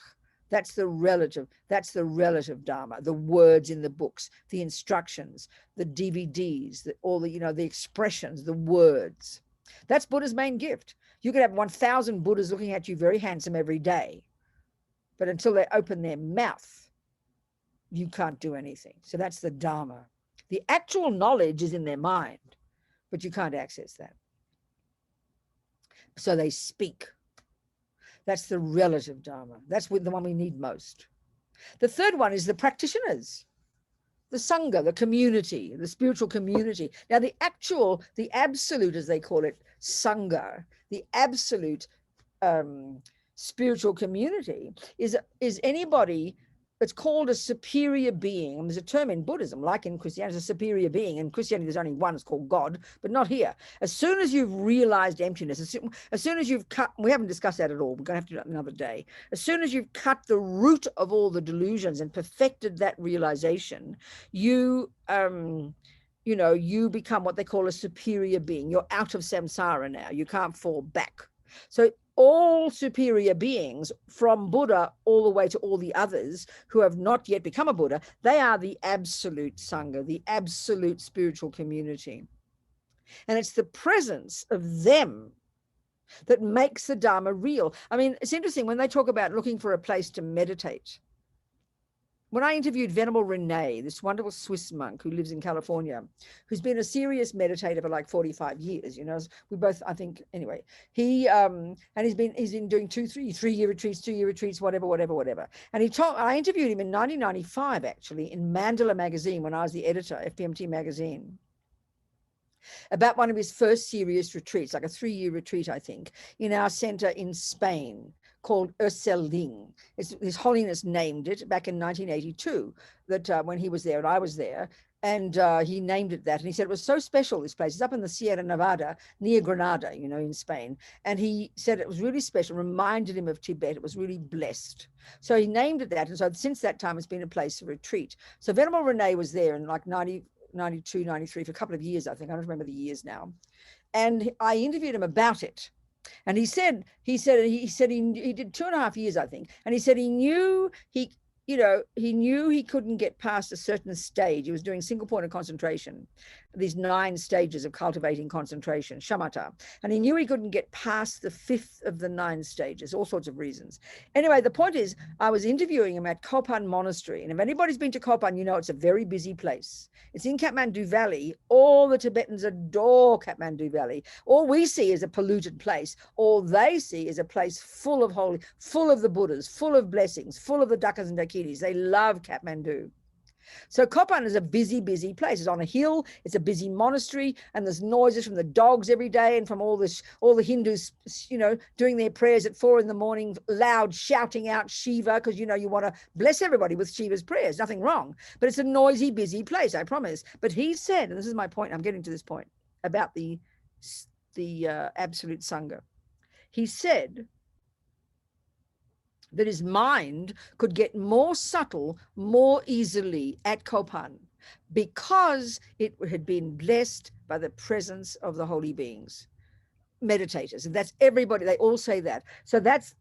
That's the relative Dharma, the words in the books, the instructions, the DVDs, all the, the expressions, the words. That's Buddha's main gift. You could have 1,000 Buddhas looking at you very handsome every day, but until they open their mouth, you can't do anything. So that's the Dharma. The actual knowledge is in their mind, but you can't access that. So they speak. That's the relative Dharma. That's the one we need most. The third one is the practitioners, the Sangha, the community, the spiritual community. Now, the absolute, as they call it, Sangha, the absolute spiritual community is anybody. It's called a superior being. And there's a term in Buddhism, like in Christianity, a superior being. In Christianity, there's only one, it's called God, but not here. As soon as you've realized emptiness, as soon as you've cut, we haven't discussed that at all, we're going to have to do that another day. As soon as you've cut the root of all the delusions and perfected that realization, you become what they call a superior being. You're out of samsara now. You can't fall back. So all superior beings, from Buddha all the way to all the others who have not yet become a Buddha, they are the absolute Sangha, the absolute spiritual community. And it's the presence of them that makes the Dharma real. I mean, it's interesting when they talk about looking for a place to meditate. When I interviewed Venerable Rene, this wonderful Swiss monk who lives in California, who's been a serious meditator for like 45 years, we both, I think, anyway, and he's been doing 3-year retreats, whatever. And I interviewed him in 1995, actually, in Mandala magazine, when I was the editor, FPMT magazine, about one of his first serious retreats, like a 3-year retreat, I think, in our center in Spain, called Urselding. His Holiness named it back in 1982, that when he was there and I was there, and he named it that. And he said it was so special, this place. It's up in the Sierra Nevada, near Granada, in Spain. And he said it was really special, reminded him of Tibet. It was really blessed. So he named it that. And so since that time, it's been a place of retreat. So Venerable Rene was there in like 92, 93, for a couple of years, I think. I don't remember the years now. And I interviewed him about it. And he said he did 2.5 years, I think. And he said he knew he couldn't get past a certain stage. He was doing single point of concentration, these 9 stages of cultivating concentration, shamatha. And he knew he couldn't get past the 5th of the 9 stages, all sorts of reasons. Anyway, the point is, I was interviewing him at Kopan Monastery. And if anybody's been to Kopan, it's a very busy place. It's in Kathmandu Valley. All the Tibetans adore Kathmandu Valley. All we see is a polluted place. All they see is a place full of the Buddhas, full of blessings, full of the Dakas and Dakinis. They love Kathmandu. So Kopan is a busy, busy place. It's on a hill. It's a busy monastery, and there's noises from the dogs every day and from all the Hindus, doing their prayers at 4 a.m, loud shouting out Shiva, because you want to bless everybody with Shiva's prayers. Nothing wrong, but it's a noisy, busy place, I promise. But he said, and this is my point, I'm getting to this point about the absolute Sangha. He said that his mind could get more subtle more easily at Kopan because it had been blessed by the presence of the holy beings, meditators. And that's everybody, they all say that. So that's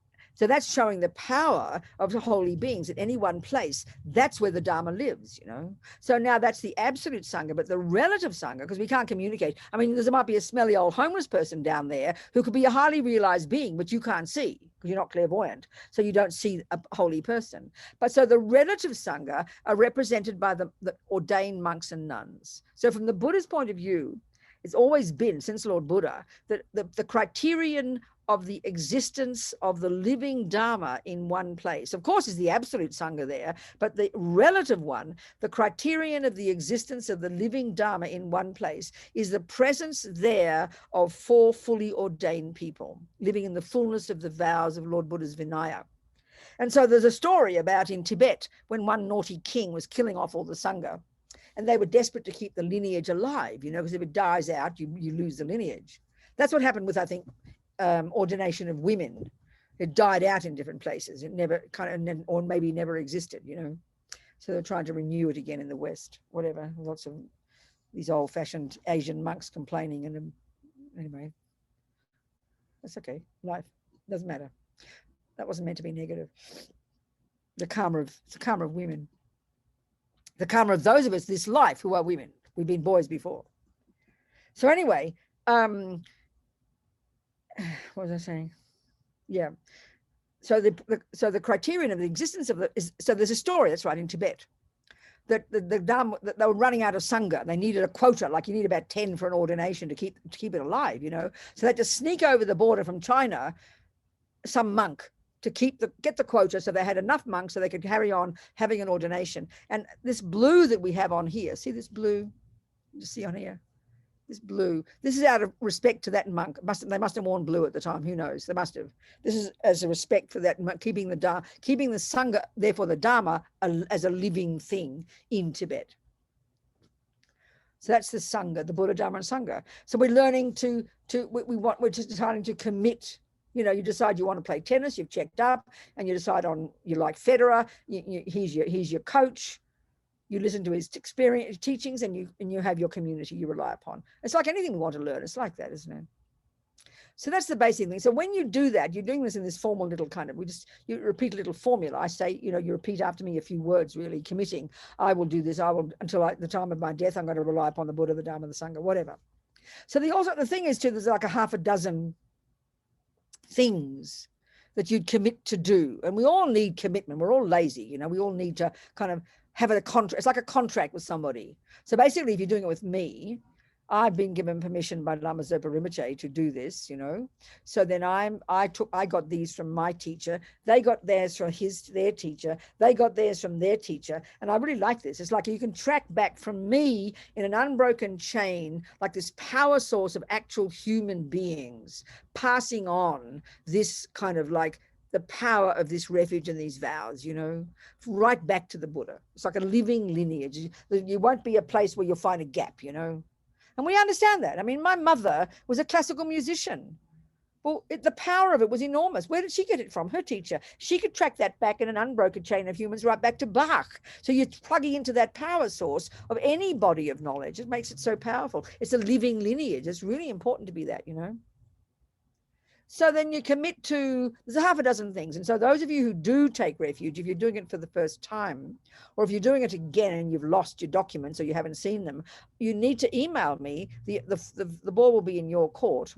showing the power of the holy beings at any one place. That's where the Dharma lives, So now that's the absolute Sangha, but the relative Sangha, because we can't communicate. I mean, there might be a smelly old homeless person down there who could be a highly realized being, but you can't see because you're not clairvoyant. So you don't see a holy person. But so the relative Sangha are represented by the ordained monks and nuns. So from the Buddha's point of view, it's always been, since Lord Buddha, that the criterion of the existence of the living Dharma in one place. Of course, is the absolute Sangha there, but the relative one, the criterion of the existence of the living Dharma in one place, is the presence there of 4 fully ordained people living in the fullness of the vows of Lord Buddha's Vinaya. And so there's a story about in Tibet when one naughty king was killing off all the Sangha, and they were desperate to keep the lineage alive, you know, because if it dies out, you lose the lineage. That's what happened with, I think, ordination of women. It died out in different places. It never or maybe never existed, you know. So they're trying to renew it again in the West, whatever. Lots of these old-fashioned Asian monks complaining. And anyway, that's okay. Life doesn't matter. That wasn't meant to be negative. The karma of women. The karma of those of us this life who are women. We've been boys before. So anyway, what was I saying? Yeah. So the criterion of the existence of so there's a story, that's right, in Tibet, that the Dharma, that they were running out of Sangha. They needed a quota, like you need about 10 for an ordination to keep it alive, you know. So they had to sneak over the border from China, some monk, to get the quota, so they had enough monks so they could carry on having an ordination. And this blue that we have on here, see this blue? You see on here? This blue. This is out of respect to that monk. They must have worn blue at the time. Who knows? They must have. This is as a respect for that, keeping the Sangha, therefore the Dharma, as a living thing in Tibet. So that's the Sangha, the Buddha, Dharma, and Sangha. So we're learning we're just deciding to commit. You know, you decide you want to play tennis. You've checked up, and you decide on you like Federer. He's your coach. You listen to his experience, teachings, and you have your community you rely upon. It's like anything we want to learn. It's like that, isn't it? So that's the basic thing. So when you do that, you're doing this in this formal little kind of, you repeat a little formula. I say, you know, you repeat after me a few words, really committing. I will do this. I will, until the time of my death, I'm going to rely upon the Buddha, the Dharma, the Sangha, whatever. So the thing is too, there's like a half a dozen things that you'd commit to do. And we all need commitment. We're all lazy, you know, we all need to kind of have a contract. It's like a contract with somebody. So basically, if you're doing it with me, I've been given permission by Lama Zopa Rinpoche to do this, you know. So then I got these from my teacher. They got theirs from their teacher. They got theirs from their teacher. And I really like this. It's like you can track back from me in an unbroken chain, like this power source of actual human beings passing on this kind of like the power of this refuge and these vows, you know, right back to the Buddha. It's like a living lineage. You won't be a place where you'll find a gap, you know. And we understand that. I mean, my mother was a classical musician. Well, the power of it was enormous. Where did she get it from? Her teacher. She could track that back in an unbroken chain of humans right back to Bach. So you're plugging into that power source of any body of knowledge. It makes it so powerful. It's a living lineage. It's really important to be that, you know. So then you commit to, there's a half a dozen things. And so those of you who do take refuge, if you're doing it for the first time, or if you're doing it again and you've lost your documents or you haven't seen them, you need to email me. The ball will be in your court.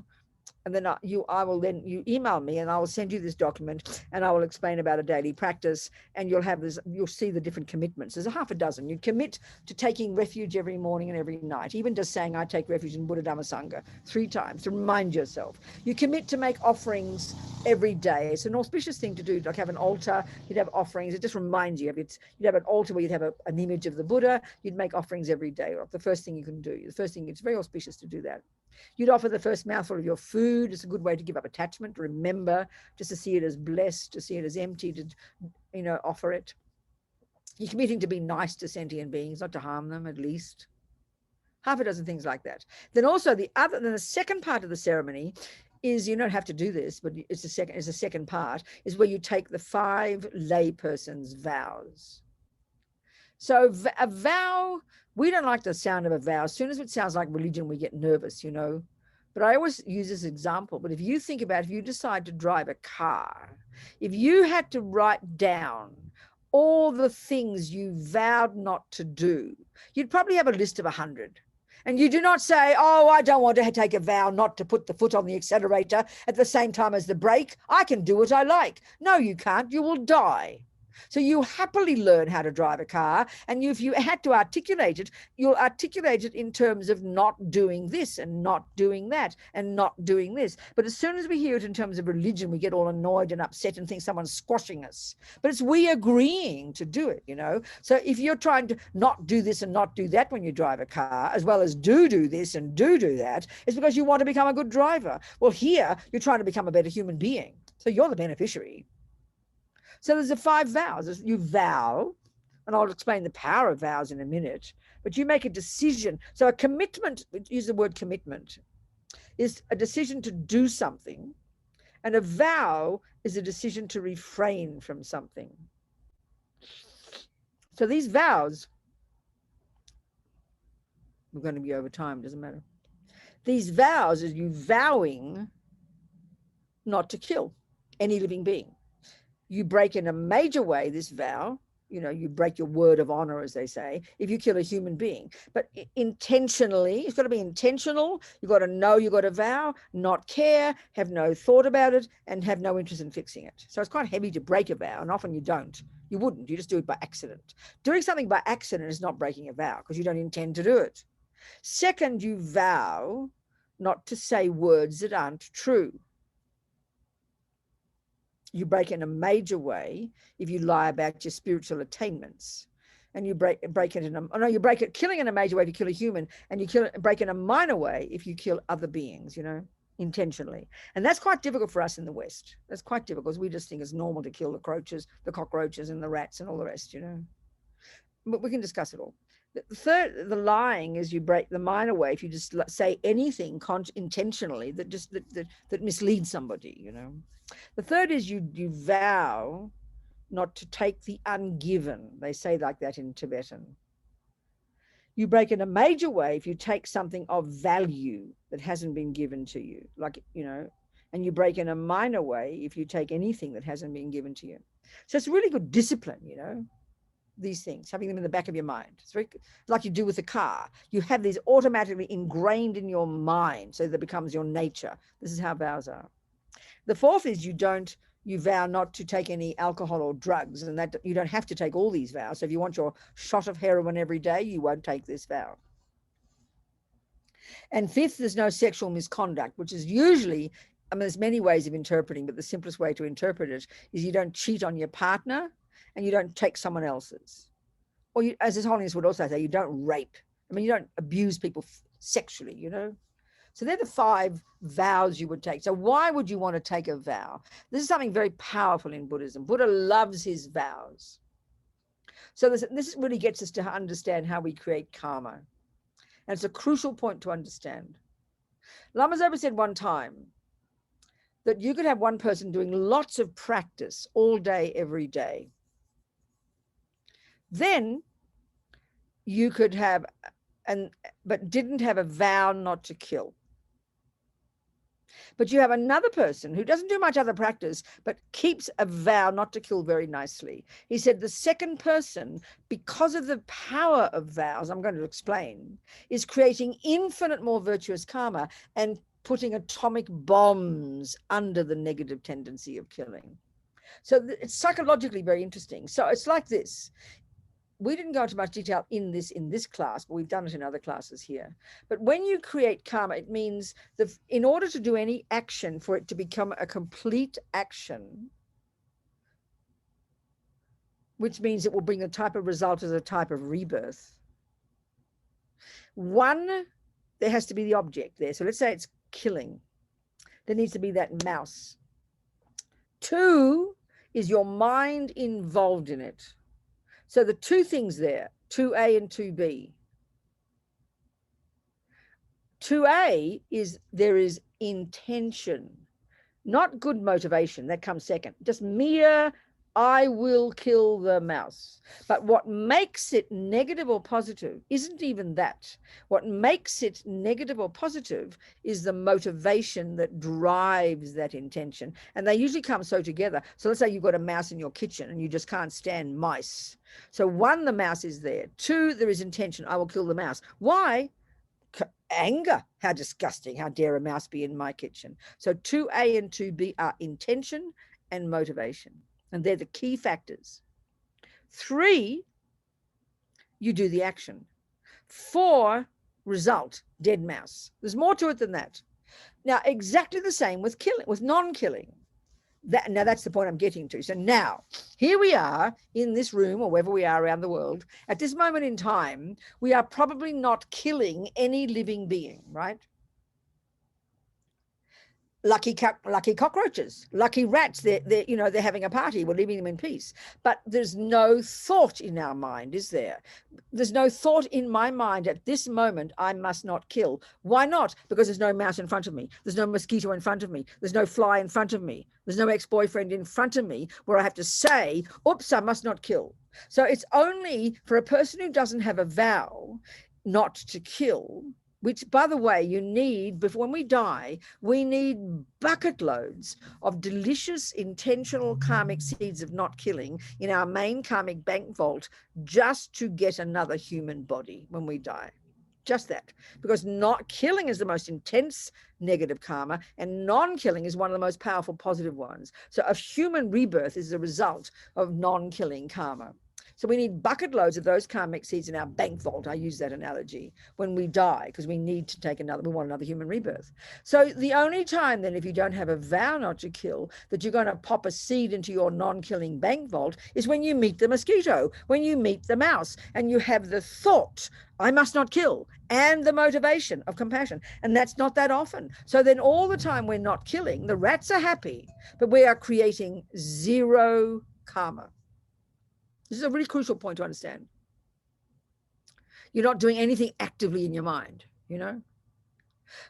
And then you email me and I will send you this document and I will explain about a daily practice, and you'll see the different commitments. There's a half a dozen. You commit to taking refuge every morning and every night, even just saying I take refuge in Buddha, Dhamma, Sangha 3 times to remind yourself. You commit to make offerings every day. It's an auspicious thing to do, like have an altar, you'd have offerings. It just reminds you of it. You'd have an altar where you'd have an image of the Buddha. You'd make offerings every day. Or the first thing you can do. The first thing, it's very auspicious to do that. You'd offer the first mouthful of your food. It's a good way to give up attachment, to remember, just to see it as blessed, to see it as empty, to, you know, offer it. You're committing to be nice to sentient beings, not to harm them, at least. Half a dozen things like that. Then also the second part of the ceremony is, you don't have to do this, but it's a second part, is where you take the 5 laypersons' vows. So a vow, we don't like the sound of a vow. As soon as it sounds like religion, we get nervous, you know. But I always use this example. But if you think about, if you decide to drive a car, if you had to write down all the things you vowed not to do, you'd probably have a list of 100. And you do not say, oh, I don't want to take a vow not to put the foot on the accelerator at the same time as the brake. I can do what I like. No, you can't. You will die. So you happily learn how to drive a car, and if you had to articulate it, you'll articulate it in terms of not doing this and not doing that and not doing this. But as soon as we hear it in terms of religion, we get all annoyed and upset and think someone's squashing us. But it's we agreeing to do it, you know. So if you're trying to not do this and not do that when you drive a car, as well as do this and do that, it's because you want to become a good driver. Well, here you're trying to become a better human being. So you're the beneficiary. So there's the 5 vows. You vow, and I'll explain the power of vows in a minute, but you make a decision. So a commitment, use the word commitment, is a decision to do something, and a vow is a decision to refrain from something. So these vows, we're going to be over time, doesn't matter. These vows is you vowing not to kill any living being. You break in a major way this vow, you know, you break your word of honor, as they say, if you kill a human being. But intentionally, it's got to be intentional. You've got to know, you've got to vow, not care, have no thought about it, and have no interest in fixing it. So it's quite heavy to break a vow, and often you don't. You wouldn't. You just do it by accident. Doing something by accident is not breaking a vow because you don't intend to do it. Second, you vow not to say words that aren't true. You break in a major way if you lie about your spiritual attainments, and you break it in a, you break it killing in a major way if you kill a human, and you break in a minor way if you kill other beings, you know, intentionally. And that's quite difficult for us in the West. That's quite difficult because we just think it's normal to kill the cockroaches and the rats and all the rest, you know. But we can discuss it all. The third, the lying, is you break the minor way if you just say anything intentionally that misleads somebody, you know. The third is you vow not to take the ungiven. They say like that in Tibetan. You break in a major way if you take something of value that hasn't been given to you, like, you know, and you break in a minor way if you take anything that hasn't been given to you. So it's really good discipline, you know, these things, having them in the back of your mind. It's very like you do with a car. You have these automatically ingrained in your mind, so that becomes your nature. This is how vows are. The fourth is you vow not to take any alcohol or drugs, and that you don't have to take all these vows. So if you want your shot of heroin every day, you won't take this vow. And fifth, there's no sexual misconduct, which is usually, I mean, there's many ways of interpreting, but the simplest way to interpret it is you don't cheat on your partner and you don't take someone else's. Or you, as His Holiness would also say, you don't rape. I mean, you don't abuse people sexually, you know. So they're the 5 vows you would take. So why would you want to take a vow? This is something very powerful in Buddhism. Buddha loves his vows. So this really gets us to understand how we create karma. And it's a crucial point to understand. Lama Zopa said one time that you could have one person doing lots of practice all day, every day. Then you could have, but didn't have a vow not to kill. But you have another person who doesn't do much other practice, but keeps a vow not to kill very nicely. He said the second person, because of the power of vows, I'm going to explain, is creating infinite more virtuous karma and putting atomic bombs under the negative tendency of killing. So it's psychologically very interesting. So it's like this. We didn't go into much detail in this class, but we've done it in other classes here. But when you create karma, it means that in order to do any action, for it to become a complete action, which means it will bring a type of result as a type of rebirth. One, there has to be the object there. So let's say it's killing. There needs to be that mouse. 2 is your mind involved in it. So the 2 things there, 2A and 2B. 2A is there is intention, not good motivation. That comes second. Just mere, I will kill the mouse. But what makes it negative or positive isn't even that. What makes it negative or positive is the motivation that drives that intention. And they usually come so together. So let's say you've got a mouse in your kitchen and you just can't stand mice. So 1, the mouse is there. 2, there is intention. I will kill the mouse. Why? Anger. How disgusting. How dare a mouse be in my kitchen? So 2A and 2B are intention and motivation. And they're the key factors. 3, you do the action. 4, result, dead mouse. There's more to it than that. Now, exactly the same with killing, with non-killing. Now that's the point I'm getting to. So now, here we are in this room, or wherever we are around the world. At this moment in time, we are probably not killing any living being, right? Lucky cockroaches, lucky rats, they're having a party, we're leaving them in peace. But there's no thought in our mind, is there? There's no thought in my mind at this moment, I must not kill. Why not? Because there's no mouse in front of me. There's no mosquito in front of me. There's no fly in front of me. There's no ex-boyfriend in front of me where I have to say, oops, I must not kill. So it's only for a person who doesn't have a vow not to kill, which, by the way, you need, before when we die, we need bucket loads of delicious, intentional karmic seeds of not killing in our main karmic bank vault just to get another human body when we die. Just that. Because not killing is the most intense negative karma, and non-killing is one of the most powerful positive ones. So a human rebirth is a result of non-killing karma. So we need bucket loads of those karmic seeds in our bank vault. I use that analogy when we die, because we need to take we want another human rebirth. So the only time then, if you don't have a vow not to kill, that you're going to pop a seed into your non-killing bank vault is when you meet the mosquito, when you meet the mouse, and you have the thought, I must not kill, and the motivation of compassion. And that's not that often. So then all the time we're not killing, the rats are happy, but we are creating zero karma. This is a really crucial point to understand. You're not doing anything actively in your mind,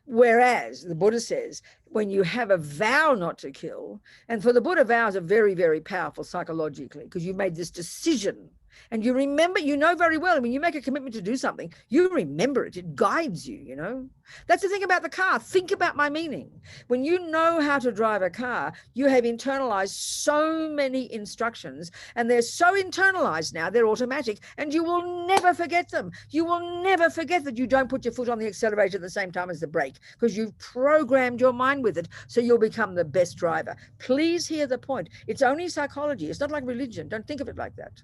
Whereas the Buddha says, when you have a vow not to kill, and for the Buddha, vows are very, very powerful psychologically, because you made this decision. And you remember, very well, when you make a commitment to do something, you remember it. It guides you, That's the thing about the car. Think about my meaning. When you know how to drive a car, you have internalized so many instructions, and they're so internalized now, they're automatic, and you will never forget them. You will never forget that you don't put your foot on the accelerator at the same time as the brake, because you've programmed your mind with it, so you'll become the best driver. Please hear the point. It's only psychology. It's not like religion. Don't think of it like that.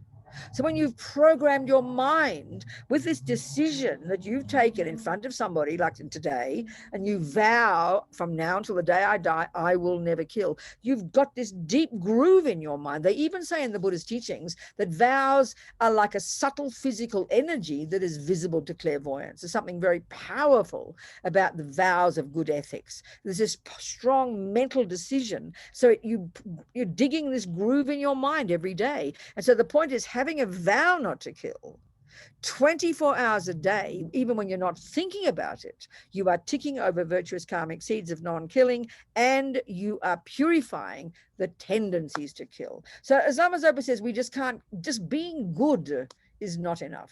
So when you've programmed your mind with this decision that you've taken in front of somebody, like today, and you vow from now until the day I die, I will never kill. You've got this deep groove in your mind. They even say in the Buddhist teachings that vows are like a subtle physical energy that is visible to clairvoyance. There's something very powerful about the vows of good ethics. There's this strong mental decision. So you're digging this groove in your mind every day. And so the point is, having a vow not to kill 24 hours a day, even when you're not thinking about it, you are ticking over virtuous karmic seeds of non-killing, and you are purifying the tendencies to kill. So as Lama Zopa says, we just can't, just being good is not enough.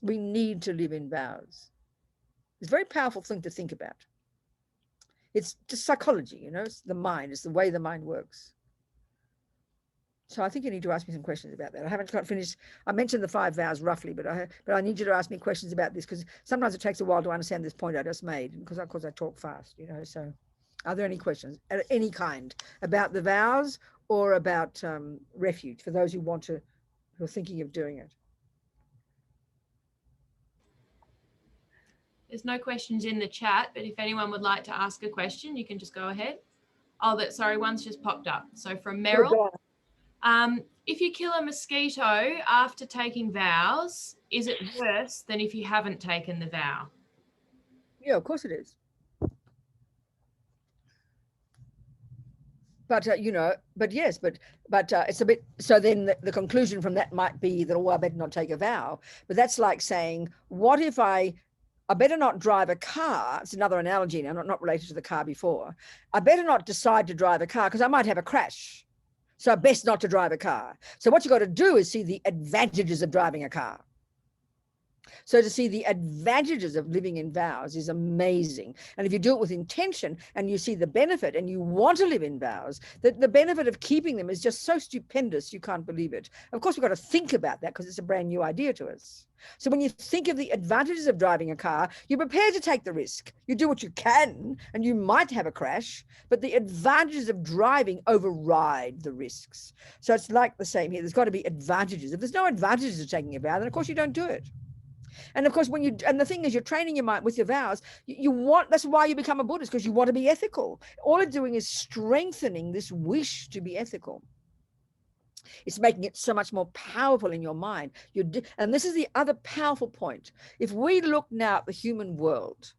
We need to live in vows. It's a very powerful thing to think about. It's just psychology, it's the mind, it's the way the mind works. So I think you need to ask me some questions about that. I haven't got finished. I mentioned the 5 vows roughly, but I need you to ask me questions about this, because sometimes it takes a while to understand this point I just made, because of course I talk fast, So are there any questions of any kind about the vows or about refuge for those who are thinking of doing it? There's no questions in the chat, but if anyone would like to ask a question, you can just go ahead. Sorry, one's just popped up. So from Meryl. If you kill a mosquito after taking vows, is it worse than if you haven't taken the vow? Yeah, of course it is. But, it's a bit, so then the conclusion from that might be that, I better not take a vow. But that's like saying, what if I better not drive a car? It's another analogy now, not related to the car before. I better not decide to drive a car because I might have a crash. So best not to drive a car. So what you got to do is see the advantages of driving a car. So to see the advantages of living in vows is amazing. And if you do it with intention and you see the benefit and you want to live in vows, that the benefit of keeping them is just so stupendous, you can't believe it. Of course, we've got to think about that because it's a brand new idea to us. So when you think of the advantages of driving a car, you're prepared to take the risk. You do what you can and you might have a crash, but the advantages of driving override the risks. So it's like the same here. There's got to be advantages. If there's no advantages of taking a vow, then of course you don't do it. And of course, and the thing is, you're training your mind with your vows. That's why you become a Buddhist, because you want to be ethical. All it's doing is strengthening this wish to be ethical. It's making it so much more powerful in your mind. And this is the other powerful point. If we look now at the human world,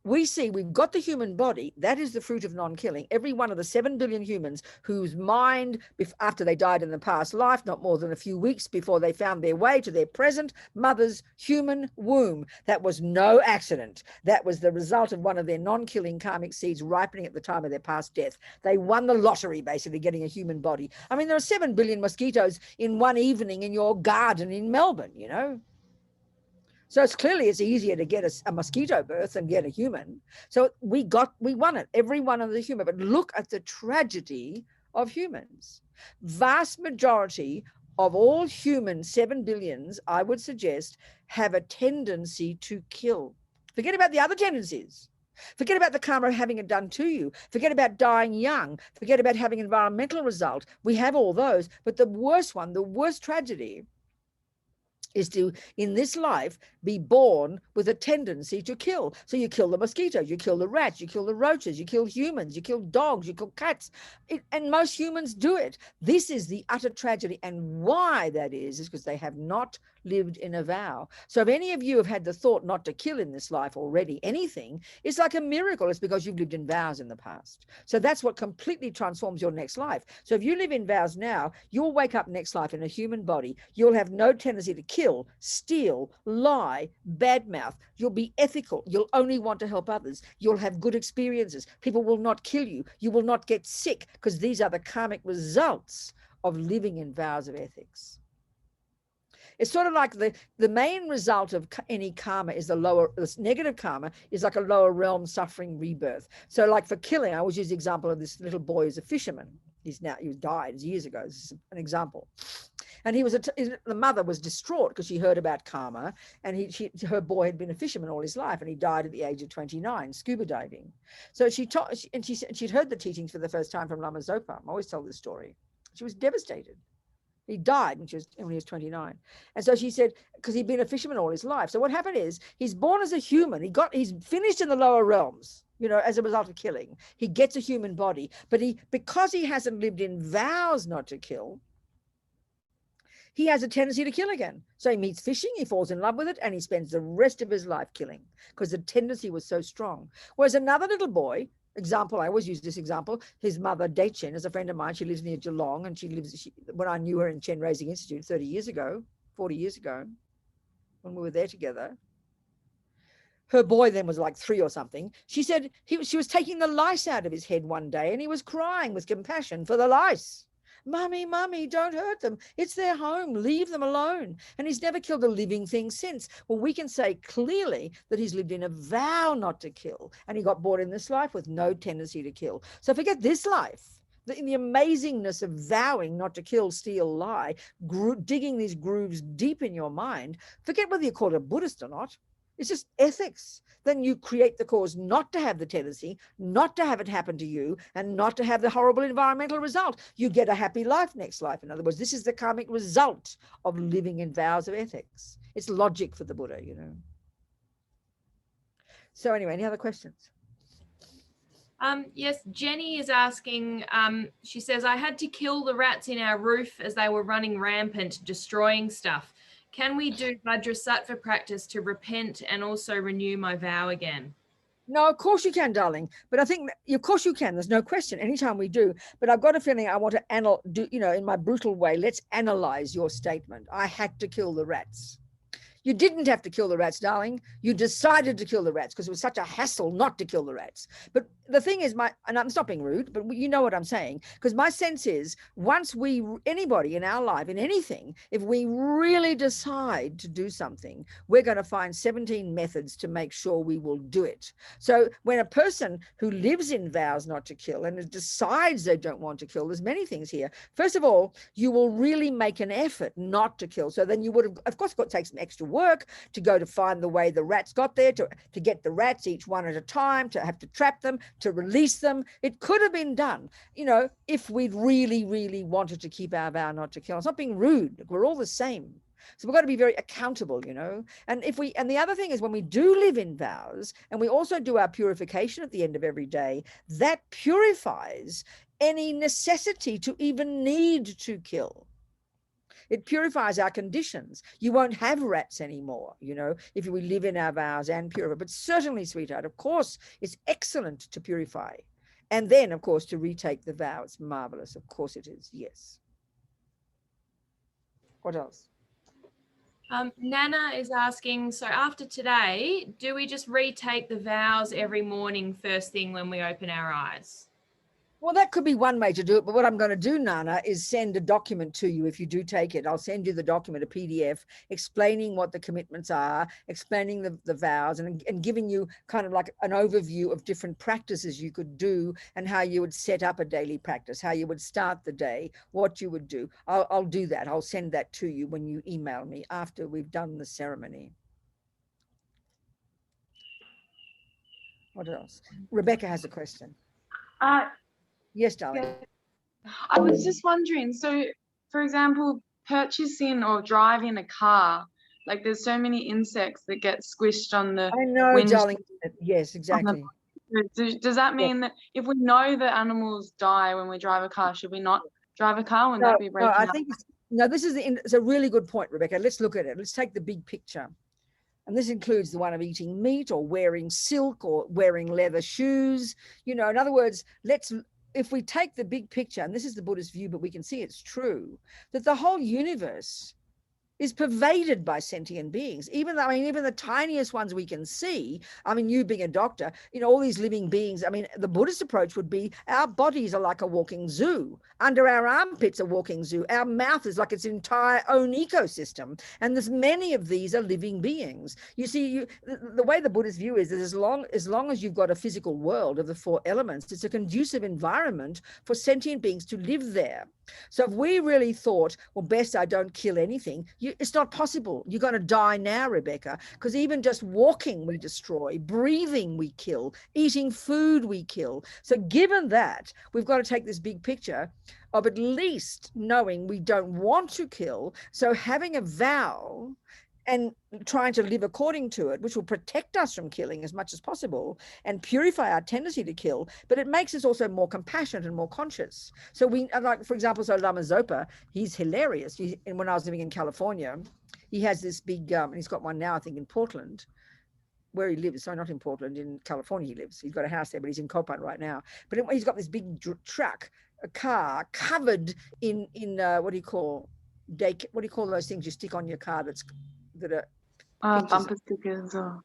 we see we've got the human body. That is the fruit of non-killing. Every one of the 7 billion humans whose mind, after they died in the past life, not more than a few weeks before they found their way to their present mother's human womb, that was no accident. That was the result of one of their non-killing karmic seeds ripening at the time of their past death. They won the lottery, basically, getting a human body. I mean, there are 7 billion mosquitoes in one evening in your garden in Melbourne, you know. So it's easier to get a mosquito birth than get a human. So we won it, every one of the human. But look at the tragedy of humans. Vast majority of all human 7 billions, I would suggest, have a tendency to kill. Forget about the other tendencies. Forget about the karma of having it done to you. Forget about dying young. Forget about having environmental result. We have all those. But the worst one, the worst tragedy, is to, in this life, be born with a tendency to kill. So you kill the mosquitoes, you kill the rats, you kill the roaches, you kill humans, you kill dogs, you kill cats. And most humans do it. This is the utter tragedy. And why that is because they have not lived in a vow. So if any of you have had the thought not to kill in this life already, anything, it's like a miracle. It's because you've lived in vows in the past. So that's what completely transforms your next life. So if you live in vows now, you'll wake up next life in a human body. You'll have no tendency to kill, steal, lie, badmouth. You'll be ethical. You'll only want to help others. You'll have good experiences. People will not kill you. You will not get sick, because these are the karmic results of living in vows of ethics. It's sort of like the main result of any karma is this negative karma is like a lower realm suffering rebirth. So like for killing, I always use the example of this little boy who's a fisherman. He died years ago. This is an example. And the mother was distraught because she heard about karma, and her boy had been a fisherman all his life, and he died at the age of 29, scuba diving. So she said she'd heard the teachings for the first time from Lama Zopa. I always tell this story. She was devastated. He died when he was 29. And so she said, because he'd been a fisherman all his life. So what happened is he's born as a human. He's finished in the lower realms, you know, as a result of killing. He gets a human body, but because he hasn't lived in vows not to kill, he has a tendency to kill again. So he meets fishing, he falls in love with it, and he spends the rest of his life killing because the tendency was so strong. Whereas another little boy, example, I always use this example, his mother, Dechen, is a friend of mine. She lives near Geelong, and when I knew her in Chen Raising Institute 40 years ago, when we were there together, her boy then was like 3 or something. She said she was taking the lice out of his head one day, and he was crying with compassion for the lice. Mummy, don't hurt them. It's their home. Leave them alone. And he's never killed a living thing since. Well, we can say clearly that he's lived in a vow not to kill, and he got born in this life with no tendency to kill. So forget this life. In the amazingness of vowing not to kill, steal, lie, digging these grooves deep in your mind, forget whether you call it a Buddhist or not. It's just ethics. Then you create the cause not to have the tendency, not to have it happen to you, and not to have the horrible environmental result. You get a happy life next life. In other words, this is the karmic result of living in vows of ethics. It's logic for the Buddha, you know. So anyway, any other questions? Yes, Jenny is asking, she says, I had to kill the rats in our roof as they were running rampant, destroying stuff. Can we do Vajrasattva practice to repent and also renew my vow again? No, of course you can, darling. But I think, of course you can. There's no question. Anytime we do. But I've got a feeling I want to in my brutal way, let's analyze your statement. I had to kill the rats. You didn't have to kill the rats, darling. You decided to kill the rats because it was such a hassle not to kill the rats. But the thing is, and I'm not being rude, but you know what I'm saying, because my sense is once anybody in our life, in anything, if we really decide to do something, we're going to find 17 methods to make sure we will do it. So when a person who lives in vows not to kill and decides they don't want to kill, there's many things here. First of all, you will really make an effort not to kill. So then you would have, of course, got to take some extra work to go to find the way the rats got there, to get the rats each one at a time, to have to trap them, to release them. It could have been done, you know, if we'd really, really wanted to keep our vow not to kill. It's not being rude. We're all the same. So we've got to be very accountable, you know. And and the other thing is when we do live in vows and we also do our purification at the end of every day, that purifies any necessity to even need to kill. It purifies our conditions. You won't have rats anymore, you know, if we live in our vows and purify. But certainly, sweetheart, of course, it's excellent to purify. And then, of course, to retake the vow. It's marvelous. Of course it is. Yes. What else? Nana is asking, so after today, do we just retake the vows every morning first thing when we open our eyes? Well, that could be one way to do it. But what I'm going to do, Nana, is send a document to you if you do take it. I'll send you the document, a PDF, explaining what the commitments are, explaining the vows, and giving you kind of like an overview of different practices you could do and how you would set up a daily practice, how you would start the day, what you would do. I'll do that. I'll send that to you when you email me after we've done the ceremony. What else? Rebecca has a question. Yes, darling. I was just wondering, so for example, purchasing or driving a car, like there's so many insects that get squished on the I know, windshield. darling. Yes, exactly. Does that mean that if we know that animals die when we drive a car, should we not drive a car? Wouldn't that be breaking I up? think it's a really good point, Rebecca. Let's look at it. Let's take the big picture. And this includes the one of eating meat or wearing silk or wearing leather shoes. You know, in other words, if we take the big picture, and this is the Buddhist view, but we can see it's true, that the whole universe is pervaded by sentient beings. Even the tiniest ones we can see. I mean, you being a doctor, you know, all these living beings. I mean, the Buddhist approach would be our bodies are like a walking zoo. Under our armpits, a walking zoo. Our mouth is like its entire own ecosystem. And there's many of these are living beings. You see, the way the Buddhist view is that as long as you've got a physical world of the four elements, it's a conducive environment for sentient beings to live there. So if we really thought, well, best I don't kill anything, it's not possible. You're going to die now, Rebecca, because even just walking we destroy, breathing we kill, eating food we kill. So given that, we've got to take this big picture of at least knowing we don't want to kill. So having a vow and trying to live according to it, which will protect us from killing as much as possible and purify our tendency to kill, but it makes us also more compassionate and more conscious. So we, like, for example, so Lama Zopa, he's hilarious. And when I was living in California, he has this big, and he's got one now, I think, in Portland, where he lives. Sorry, not in Portland, in California he lives. He's got a house there, but he's in Copan right now. But he's got this big truck, a car covered in what do you call those things you stick on your car that are bumper stickers or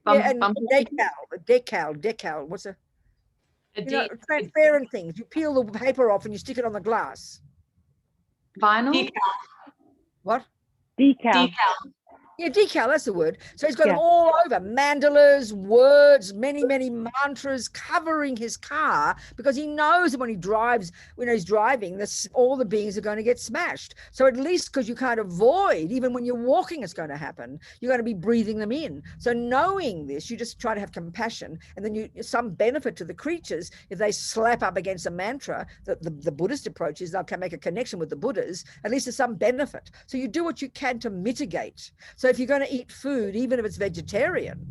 decal. What's transparent things? You peel the paper off and you stick it on the glass. Vinyl. Decal. What? Decal. Yeah, decal, that's the word. So he's got them all over, mandalas, words, many, many mantras covering his car, because he knows that when he's driving, all the beings are going to get smashed. So at least, because you can't avoid, even when you're walking, it's going to happen. You're going to be breathing them in. So knowing this, you just try to have compassion, and then some benefit to the creatures if they slap up against a mantra. The Buddhist approach is they'll make a connection with the Buddhas. At least there's some benefit. So you do what you can to mitigate. So if you're going to eat food, even if it's vegetarian,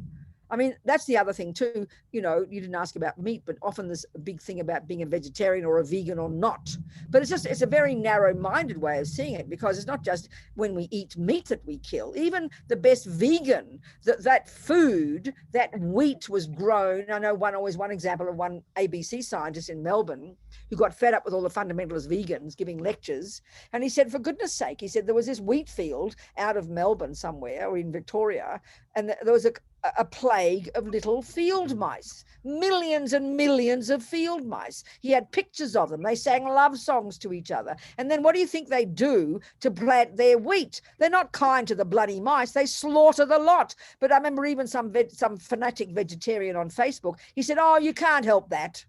I mean, that's the other thing too. You know, you didn't ask about meat, but often there's a big thing about being a vegetarian or a vegan or not. But it's a very narrow-minded way of seeing it, because it's not just when we eat meat that we kill. Even the best vegan, that food, that wheat was grown. I know one example of one ABC scientist in Melbourne who got fed up with all the fundamentalist vegans giving lectures. And he said, for goodness sake, he said, there was this wheat field out of Melbourne somewhere, or in Victoria, and there was a plague of little field mice, millions and millions of field mice. He had pictures of them. They sang love songs to each other. And then what do you think they do to plant their wheat? They're not kind to the bloody mice. They slaughter the lot. But I remember even some fanatic vegetarian on Facebook, he said, oh, you can't help that.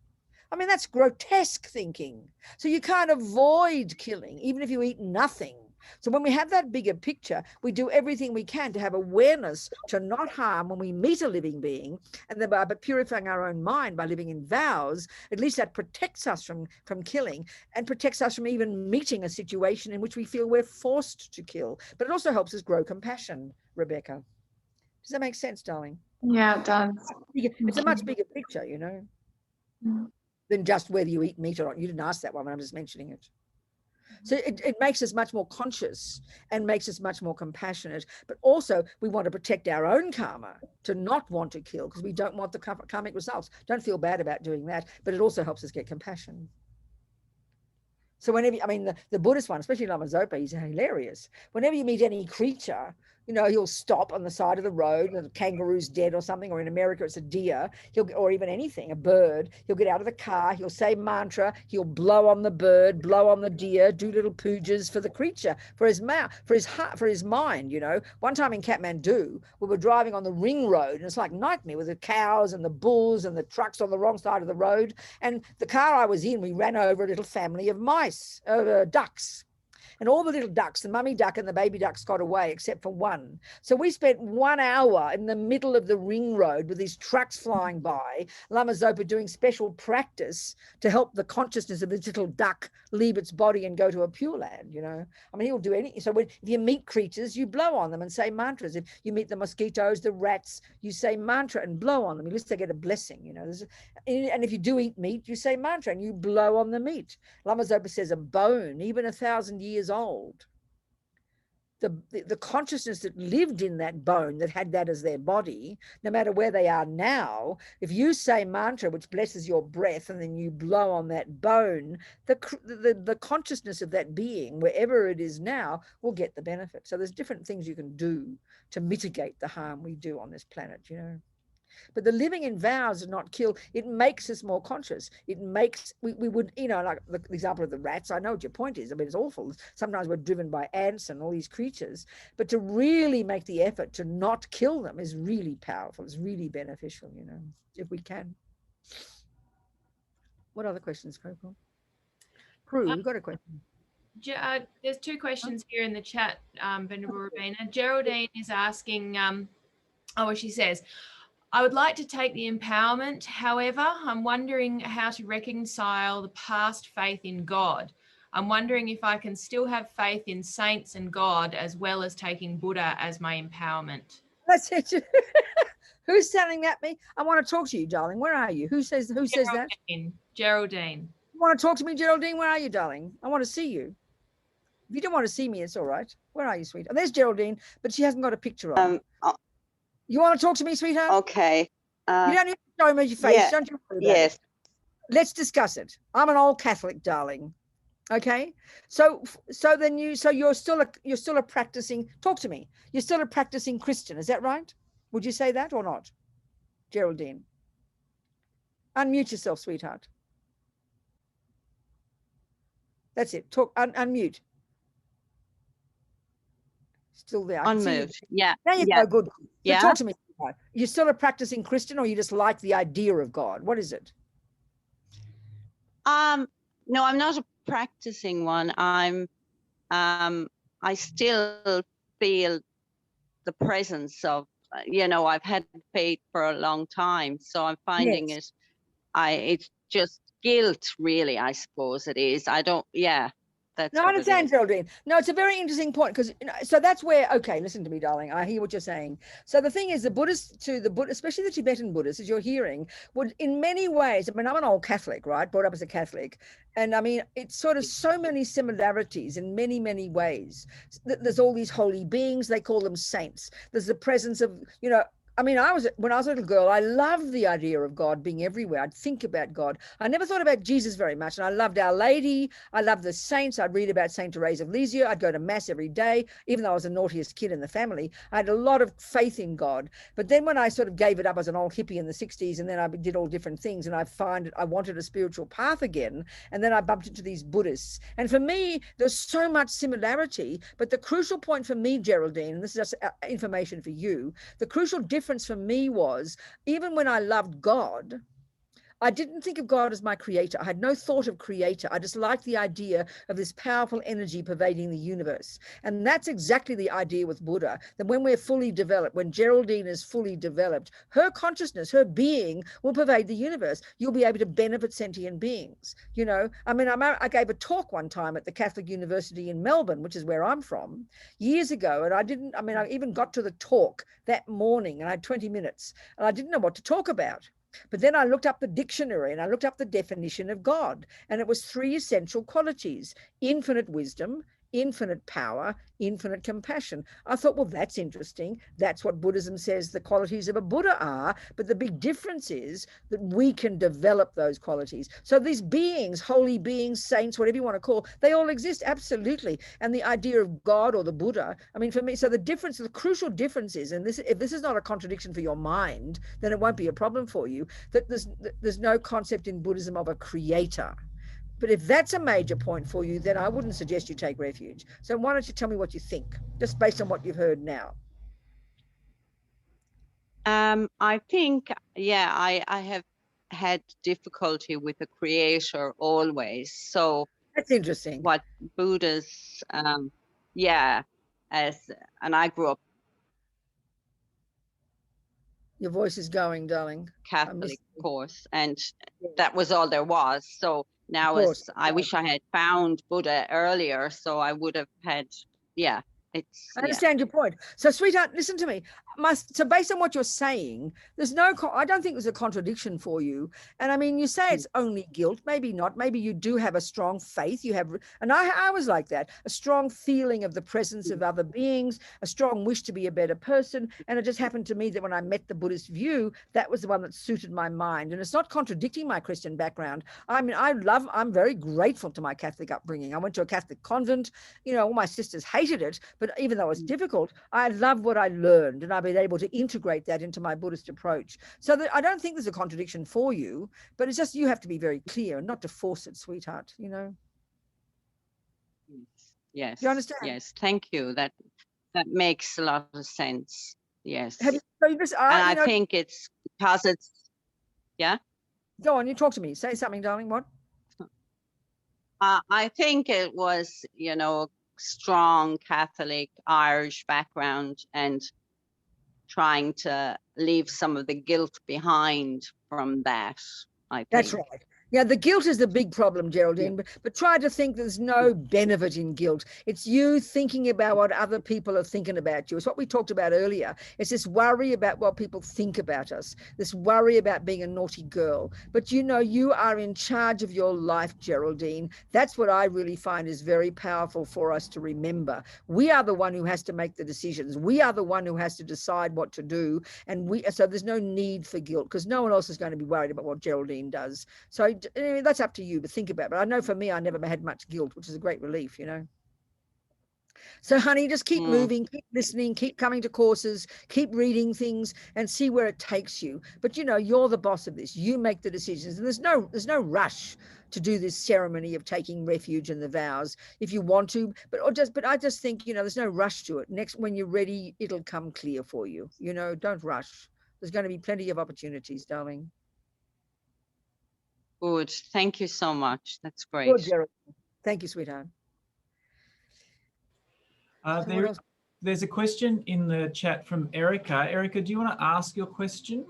I mean, that's grotesque thinking. So you can't avoid killing, even if you eat nothing. So when we have that bigger picture, we do everything we can to have awareness to not harm when we meet a living being, and then by purifying our own mind by living in vows, at least that protects us from killing, and protects us from even meeting a situation in which we feel we're forced to kill. But it also helps us grow compassion, Rebecca. Does that make sense, darling? Yeah, it does. It's a much bigger picture, you know, than just whether you eat meat or not. You didn't ask that one, but I'm just mentioning it. So it makes us much more conscious and makes us much more compassionate. But also we want to protect our own karma, to not want to kill, because we don't want the karmic results. Don't feel bad about doing that, but it also helps us get compassion. So whenever, I mean, the Buddhist one, especially Lama Zopa, he's hilarious. Whenever you meet any creature, you know, he'll stop on the side of the road, and a kangaroo's dead or something, or in America it's a deer, or even anything, a bird. He'll get out of the car, he'll say mantra, he'll blow on the bird, blow on the deer, do little pujas for the creature, for his mouth, for his heart, for his mind, you know. One time in Kathmandu, we were driving on the ring road, and it's like nightmare with the cows and the bulls and the trucks on the wrong side of the road. And the car I was in, we ran over a little family of mice, ducks. And all the little ducks, the mummy duck and the baby ducks, got away except for one. So we spent 1 hour in the middle of the ring road with these trucks flying by, Lama Zopa doing special practice to help the consciousness of this little duck leave its body and go to a pure land, you know. I mean, he'll do anything. So if you meet creatures, you blow on them and say mantras. If you meet the mosquitoes, the rats, you say mantra and blow on them. At least they get a blessing, you know. And if you do eat meat, you say mantra and you blow on the meat. Lama Zopa says a bone, even 1,000 years old, the consciousness that lived in that bone, that had that as their body, no matter where they are now, if you say mantra which blesses your breath and then you blow on that bone, the consciousness of that being, wherever it is now, will get the benefit. So there's different things you can do to mitigate the harm we do on this planet, you know. But the living in vows and not kill, it makes us more conscious. It makes, we would, you know, like the example of the rats, I know what your point is. I mean, it's awful. Sometimes we're driven by ants and all these creatures, but to really make the effort to not kill them is really powerful. It's really beneficial, you know, if we can. What other questions, Coco? Prue, we've got a question. There's two questions here in the chat, Venerable Robina. Geraldine is asking, she says, I would like to take the empowerment. However, I'm wondering how to reconcile the past faith in God. I'm wondering if I can still have faith in saints and God, as well as taking Buddha as my empowerment. That's it. Who's telling that me? I want to talk to you, darling. Where are you? Who says that? Geraldine. You want to talk to me, Geraldine? Where are you, darling? I want to see you. If you don't want to see me, it's all right. Where are you, sweetheart? There's Geraldine, but she hasn't got a picture on. You want to talk to me, sweetheart? Okay. You don't need to show me your face. Yeah, Don't you worry about it. Let's discuss it. I'm an old Catholic, darling. Okay. So you're still a practicing. Talk to me. You're still a practicing Christian. Is that right? Would you say that or not, Geraldine? Unmute yourself, sweetheart. That's it. Talk. Unmute. Still there. Unmoved. Yeah. There you go. Good. So yeah. Talk to me. You're still a practicing Christian, or you just like the idea of God? What is it? No, I'm not a practicing one. I still feel the presence of, you know, I've had faith for a long time, so I'm finding it's just guilt, really, I suppose it is. I don't, That's no, I what it understand, is. Geraldine. No, it's a very interesting point because, you know, so that's where, okay, listen to me, darling. I hear what you're saying. So the thing is, the Buddhists, especially the Tibetan Buddhists, as you're hearing, would in many ways, I mean, I'm an old Catholic, right? Brought up as a Catholic. And I mean, it's sort of so many similarities in many, many ways. There's all these holy beings, they call them saints. There's the presence of, you know, I mean, when I was a little girl, I loved the idea of God being everywhere. I'd think about God. I never thought about Jesus very much. And I loved Our Lady. I loved the saints. I'd read about Saint Teresa of Lisieux. I'd go to mass every day, even though I was the naughtiest kid in the family. I had a lot of faith in God. But then when I sort of gave it up as an old hippie in the 60s, and then I did all different things, and I wanted a spiritual path again. And then I bumped into these Buddhists. And for me, there's so much similarity. But the crucial point for me, Geraldine, and this is just information for you, the crucial difference for me was, even when I loved God, I didn't think of God as my creator. I had no thought of creator. I just liked the idea of this powerful energy pervading the universe. And that's exactly the idea with Buddha, that when we're fully developed, when Geraldine is fully developed, her consciousness, her being will pervade the universe. You'll be able to benefit sentient beings. You know, I mean, I gave a talk one time at the Catholic University in Melbourne, which is where I'm from, years ago. And I even got to the talk that morning and I had 20 minutes and I didn't know what to talk about. But then I looked up the dictionary and I looked up the definition of God, and it was 3 essential qualities: infinite wisdom, infinite power, infinite compassion. I thought, well, that's interesting. That's what Buddhism says the qualities of a Buddha are. But the big difference is that we can develop those qualities. So these beings, holy beings, saints, whatever you want to call, they all exist, absolutely. And the idea of God or the Buddha, I mean, for me, so the crucial difference is, and if this is not a contradiction for your mind, then it won't be a problem for you, that there's no concept in Buddhism of a creator. But if that's a major point for you, then I wouldn't suggest you take refuge. So why don't you tell me what you think, just based on what you've heard now? I think, yeah, I have had difficulty with the creator always. So that's interesting. What Buddhists, yeah, and I grew up. Your voice is going, darling. Catholic, of course, and that was all there was. So now I wish I had found Buddha earlier, so I would have had, yeah. I understand your point. So, sweetheart, listen to me. So based on what you're saying, I don't think there's a contradiction for you. And I mean, you say it's only guilt, maybe not. Maybe you do have a strong faith. And I was like that, a strong feeling of the presence of other beings, a strong wish to be a better person. And it just happened to me that when I met the Buddhist view, that was the one that suited my mind. And it's not contradicting my Christian background. I mean, I'm very grateful to my Catholic upbringing. I went to a Catholic convent. You know, all my sisters hated it, but even though it's difficult, I love what I learned, and I've been able to integrate that into my Buddhist approach. So that I don't think there's a contradiction for you, but it's just you have to be very clear and not to force it, sweetheart, you know. Yes. You understand? Yes, thank you. That makes a lot of sense. Yes. I think it's because it's, yeah. Go on, you talk to me. Say something, darling. What? I think it was, you know, strong Catholic Irish background and trying to leave some of the guilt behind from that, I think. That's right. Yeah, the guilt is the big problem, Geraldine, but try to think there's no benefit in guilt. It's you thinking about what other people are thinking about you. It's what we talked about earlier. It's this worry about what people think about us, this worry about being a naughty girl. But you know, you are in charge of your life, Geraldine. That's what I really find is very powerful for us to remember. We are the one who has to make the decisions. We are the one who has to decide what to do. And so there's no need for guilt because no one else is going to be worried about what Geraldine does. So that's up to you to think about it. But I know for me, I never had much guilt, which is a great relief, you know. So, honey, just keep moving, keep listening, keep coming to courses, keep reading things and see where it takes you. But, you know, you're the boss of this. You make the decisions. And there's no rush to do this ceremony of taking refuge in the vows if you want to. But I just think, you know, there's no rush to it. Next, when you're ready, it'll come clear for you. You know, don't rush. There's going to be plenty of opportunities, darling. Good. Thank you so much. That's great. Good, Gerald. Thank you, sweetheart. There's a question in the chat from Erica. Erica, do you want to ask your question?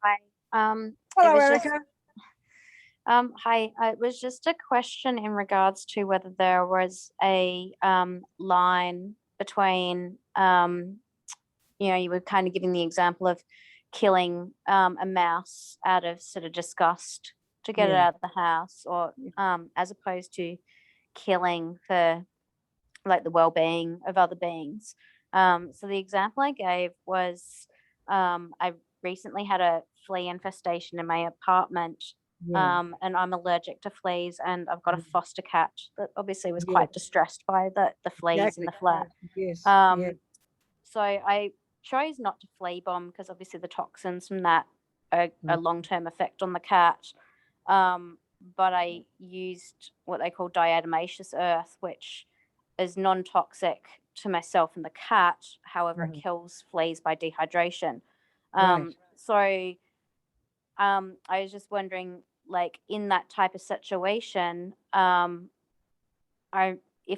Hi. Hello, Erica. Hi, it was just a question in regards to whether there was a line between, you were kind of giving the example of killing a mouse out of sort of disgust to get it out of the house, or as opposed to killing for like the well-being of other beings. So the example I gave was I recently had a flea infestation in my apartment. And I'm allergic to fleas, and I've got a foster cat that obviously was quite distressed by the fleas in the flat. So I chose not to flea bomb because obviously the toxins from that are a long-term effect on the cat. But I used what they call diatomaceous earth, which is non-toxic to myself and the cat. However, it kills fleas by dehydration. So I was just wondering, like in that type of situation, if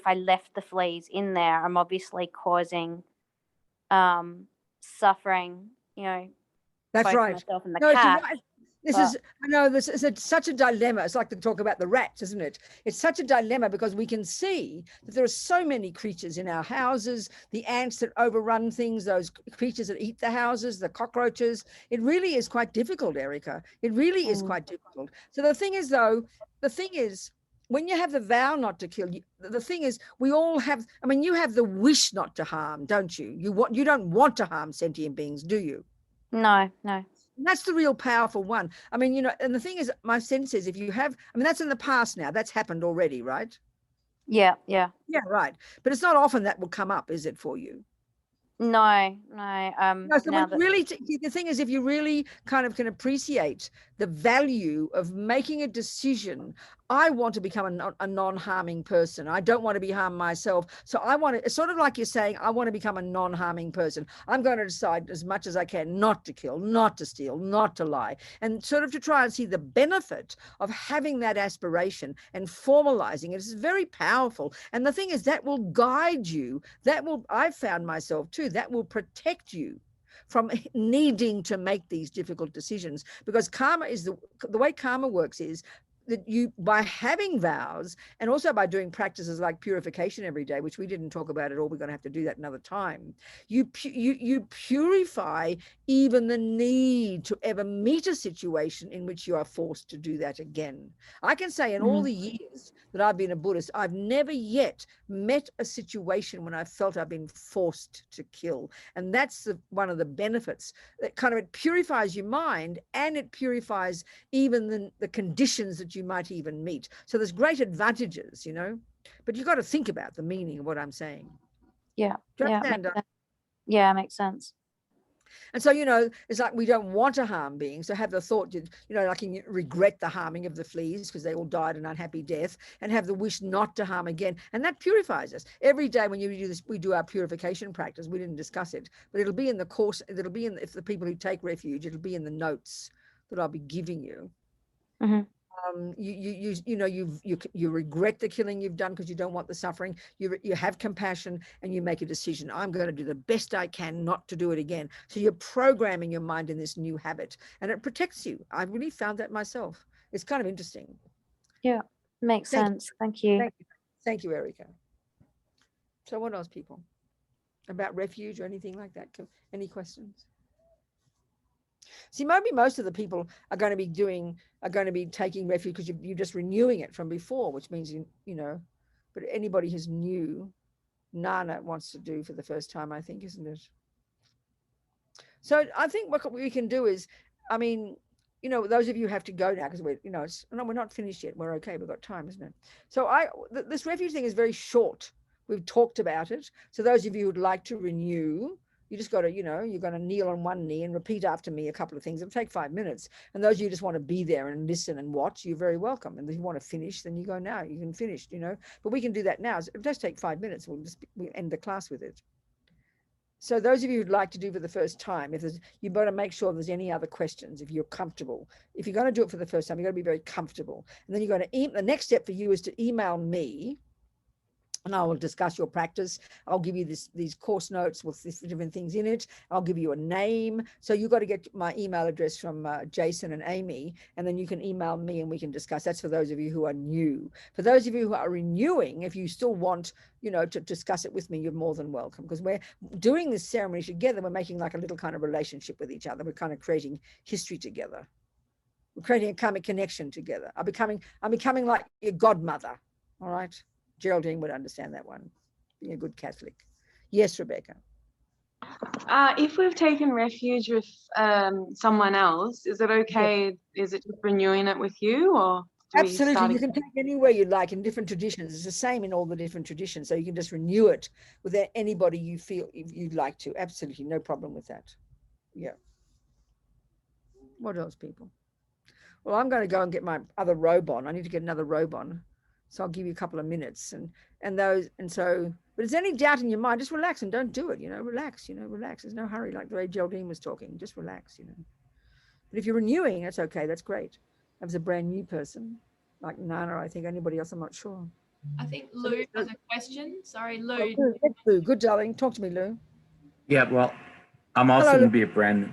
I left the fleas in there, I'm obviously causing suffering, That's both right. myself and the No, cat. This is such a dilemma. It's like to talk about the rats, isn't it? It's such a dilemma because we can see that there are so many creatures in our houses, the ants that overrun things, those creatures that eat the houses, the cockroaches. It really is quite difficult, Erica. It really is quite difficult. So the thing is, when you have the vow not to kill, the thing is, we all have, you have the wish not to harm, don't you? You don't want to harm sentient beings, do you? No. And that's the real powerful one. And the thing is, my sense is if you have, that's in the past now, that's happened already, right? Yeah, right. But it's not often that will come up, is it, for you? No. No, so the thing is, if you really kind of can appreciate the value of making a decision, I want to become a non-harming person. I don't want to be harmed myself. So I want to, it's sort of like you're saying, I want to become a non-harming person. I'm going to decide as much as I can not to kill, not to steal, not to lie, and sort of to try and see the benefit of having that aspiration and formalizing it. It's very powerful. And the thing is, that will guide you. I've found myself too, that will protect you from needing to make these difficult decisions, because karma is the way karma works is that you, by having vows and also by doing practices like purification every day, which we didn't talk about at all, we're going to have to do that another time, you purify even the need to ever meet a situation in which you are forced to do that again. I can say in all the years that I've been a Buddhist, I've never yet met a situation when I felt I've been forced to kill. And that's one of the benefits. That kind of, it purifies your mind, and it purifies even the conditions that you might even meet. So there's great advantages, but you've got to think about the meaning of what I'm saying. Yeah. Makes sense. And so, it's like we don't want to harm beings. So have the thought, like you regret the harming of the fleas because they all died an unhappy death, and have the wish not to harm again. And that purifies us. Every day when you do this, we do our purification practice. We didn't discuss it, but it'll be in the course. It'll be if the people who take refuge, it'll be in the notes that I'll be giving you. You regret the killing you've done because you don't want the suffering. You have compassion, and you make a decision. I'm going to do the best I can not to do it again. So you're programming your mind in this new habit, and it protects you. I really found that myself. It's kind of interesting. Yeah, makes sense. Thank you. Thank you, Erica. So what else, people? About refuge or anything like that? Any questions? See, maybe most of the people are going to be taking refuge because you're just renewing it from before, which means but anybody who's new, Nana wants to do for the first time, I think, isn't it? So I think what we can do is, those of you who have to go now because we're not finished yet. We're okay. We've got time, isn't it? So this refuge thing is very short. We've talked about it. So those of you who'd like to renew, you just got to, you're going to kneel on one knee and repeat after me a couple of things. It'll take 5 minutes. And those of you who just want to be there and listen and watch, you're very welcome. And if you want to finish, then you go now. You can finish, But we can do that now. It does take 5 minutes. We'll end the class with it. So those of you who'd like to do for the first time, you've got to make sure there's any other questions, if you're comfortable. If you're going to do it for the first time, you've got to be very comfortable. And then you're going to, the next step for you is to email me and I will discuss your practice. I'll give you these course notes with these different things in it. I'll give you a name. So you've got to get my email address from Jason and Amy, and then you can email me and we can discuss. That's for those of you who are new. For those of you who are renewing, if you still want, you know, to discuss it with me, you're more than welcome, because we're doing this ceremony together. We're making like a little kind of relationship with each other. We're kind of creating history together. We're creating a karmic connection together. I'm becoming like your godmother. All right. Geraldine would understand that one, being a good Catholic. Yes, Rebecca. If we've taken refuge with someone else, is it okay? Yeah. Is it just renewing it with you, or absolutely? You can take anywhere you like in different traditions. It's the same in all the different traditions. So you can just renew it with anybody you feel you'd like to. Absolutely, no problem with that. Yeah. What else, people? Well, I'm going to go and get my other robe on. I need to get another robe on. So I'll give you a couple of minutes but if there's any doubt in your mind, just relax and don't do it, you know, relax. There's no hurry, like the way Geraldine was talking, just relax, you know. But if you're renewing, that's okay, that's great. As a brand new person, like Nana, I think, anybody else, I'm not sure. I think Lou has a question. Sorry, Lou. Oh, Lou, good darling, talk to me, Lou. Yeah, well, I'm also going to be a brand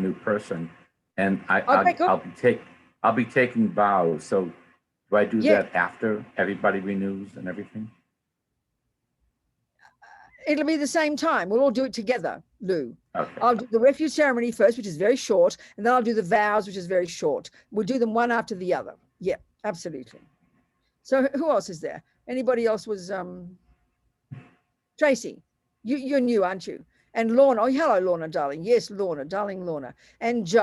new person, and I'll be taking vows. So do I do that after everybody renews and everything? It'll be the same time. We'll all do it together, Lou. Okay. I'll do the refuge ceremony first, which is very short, and then I'll do the vows, which is very short. We'll do them one after the other. Yeah, absolutely. So who else is there? Anybody else was Tracy? You're new, aren't you? And Lorna. Oh, hello, Lorna, darling. Yes, Lorna, darling Lorna. And Joe.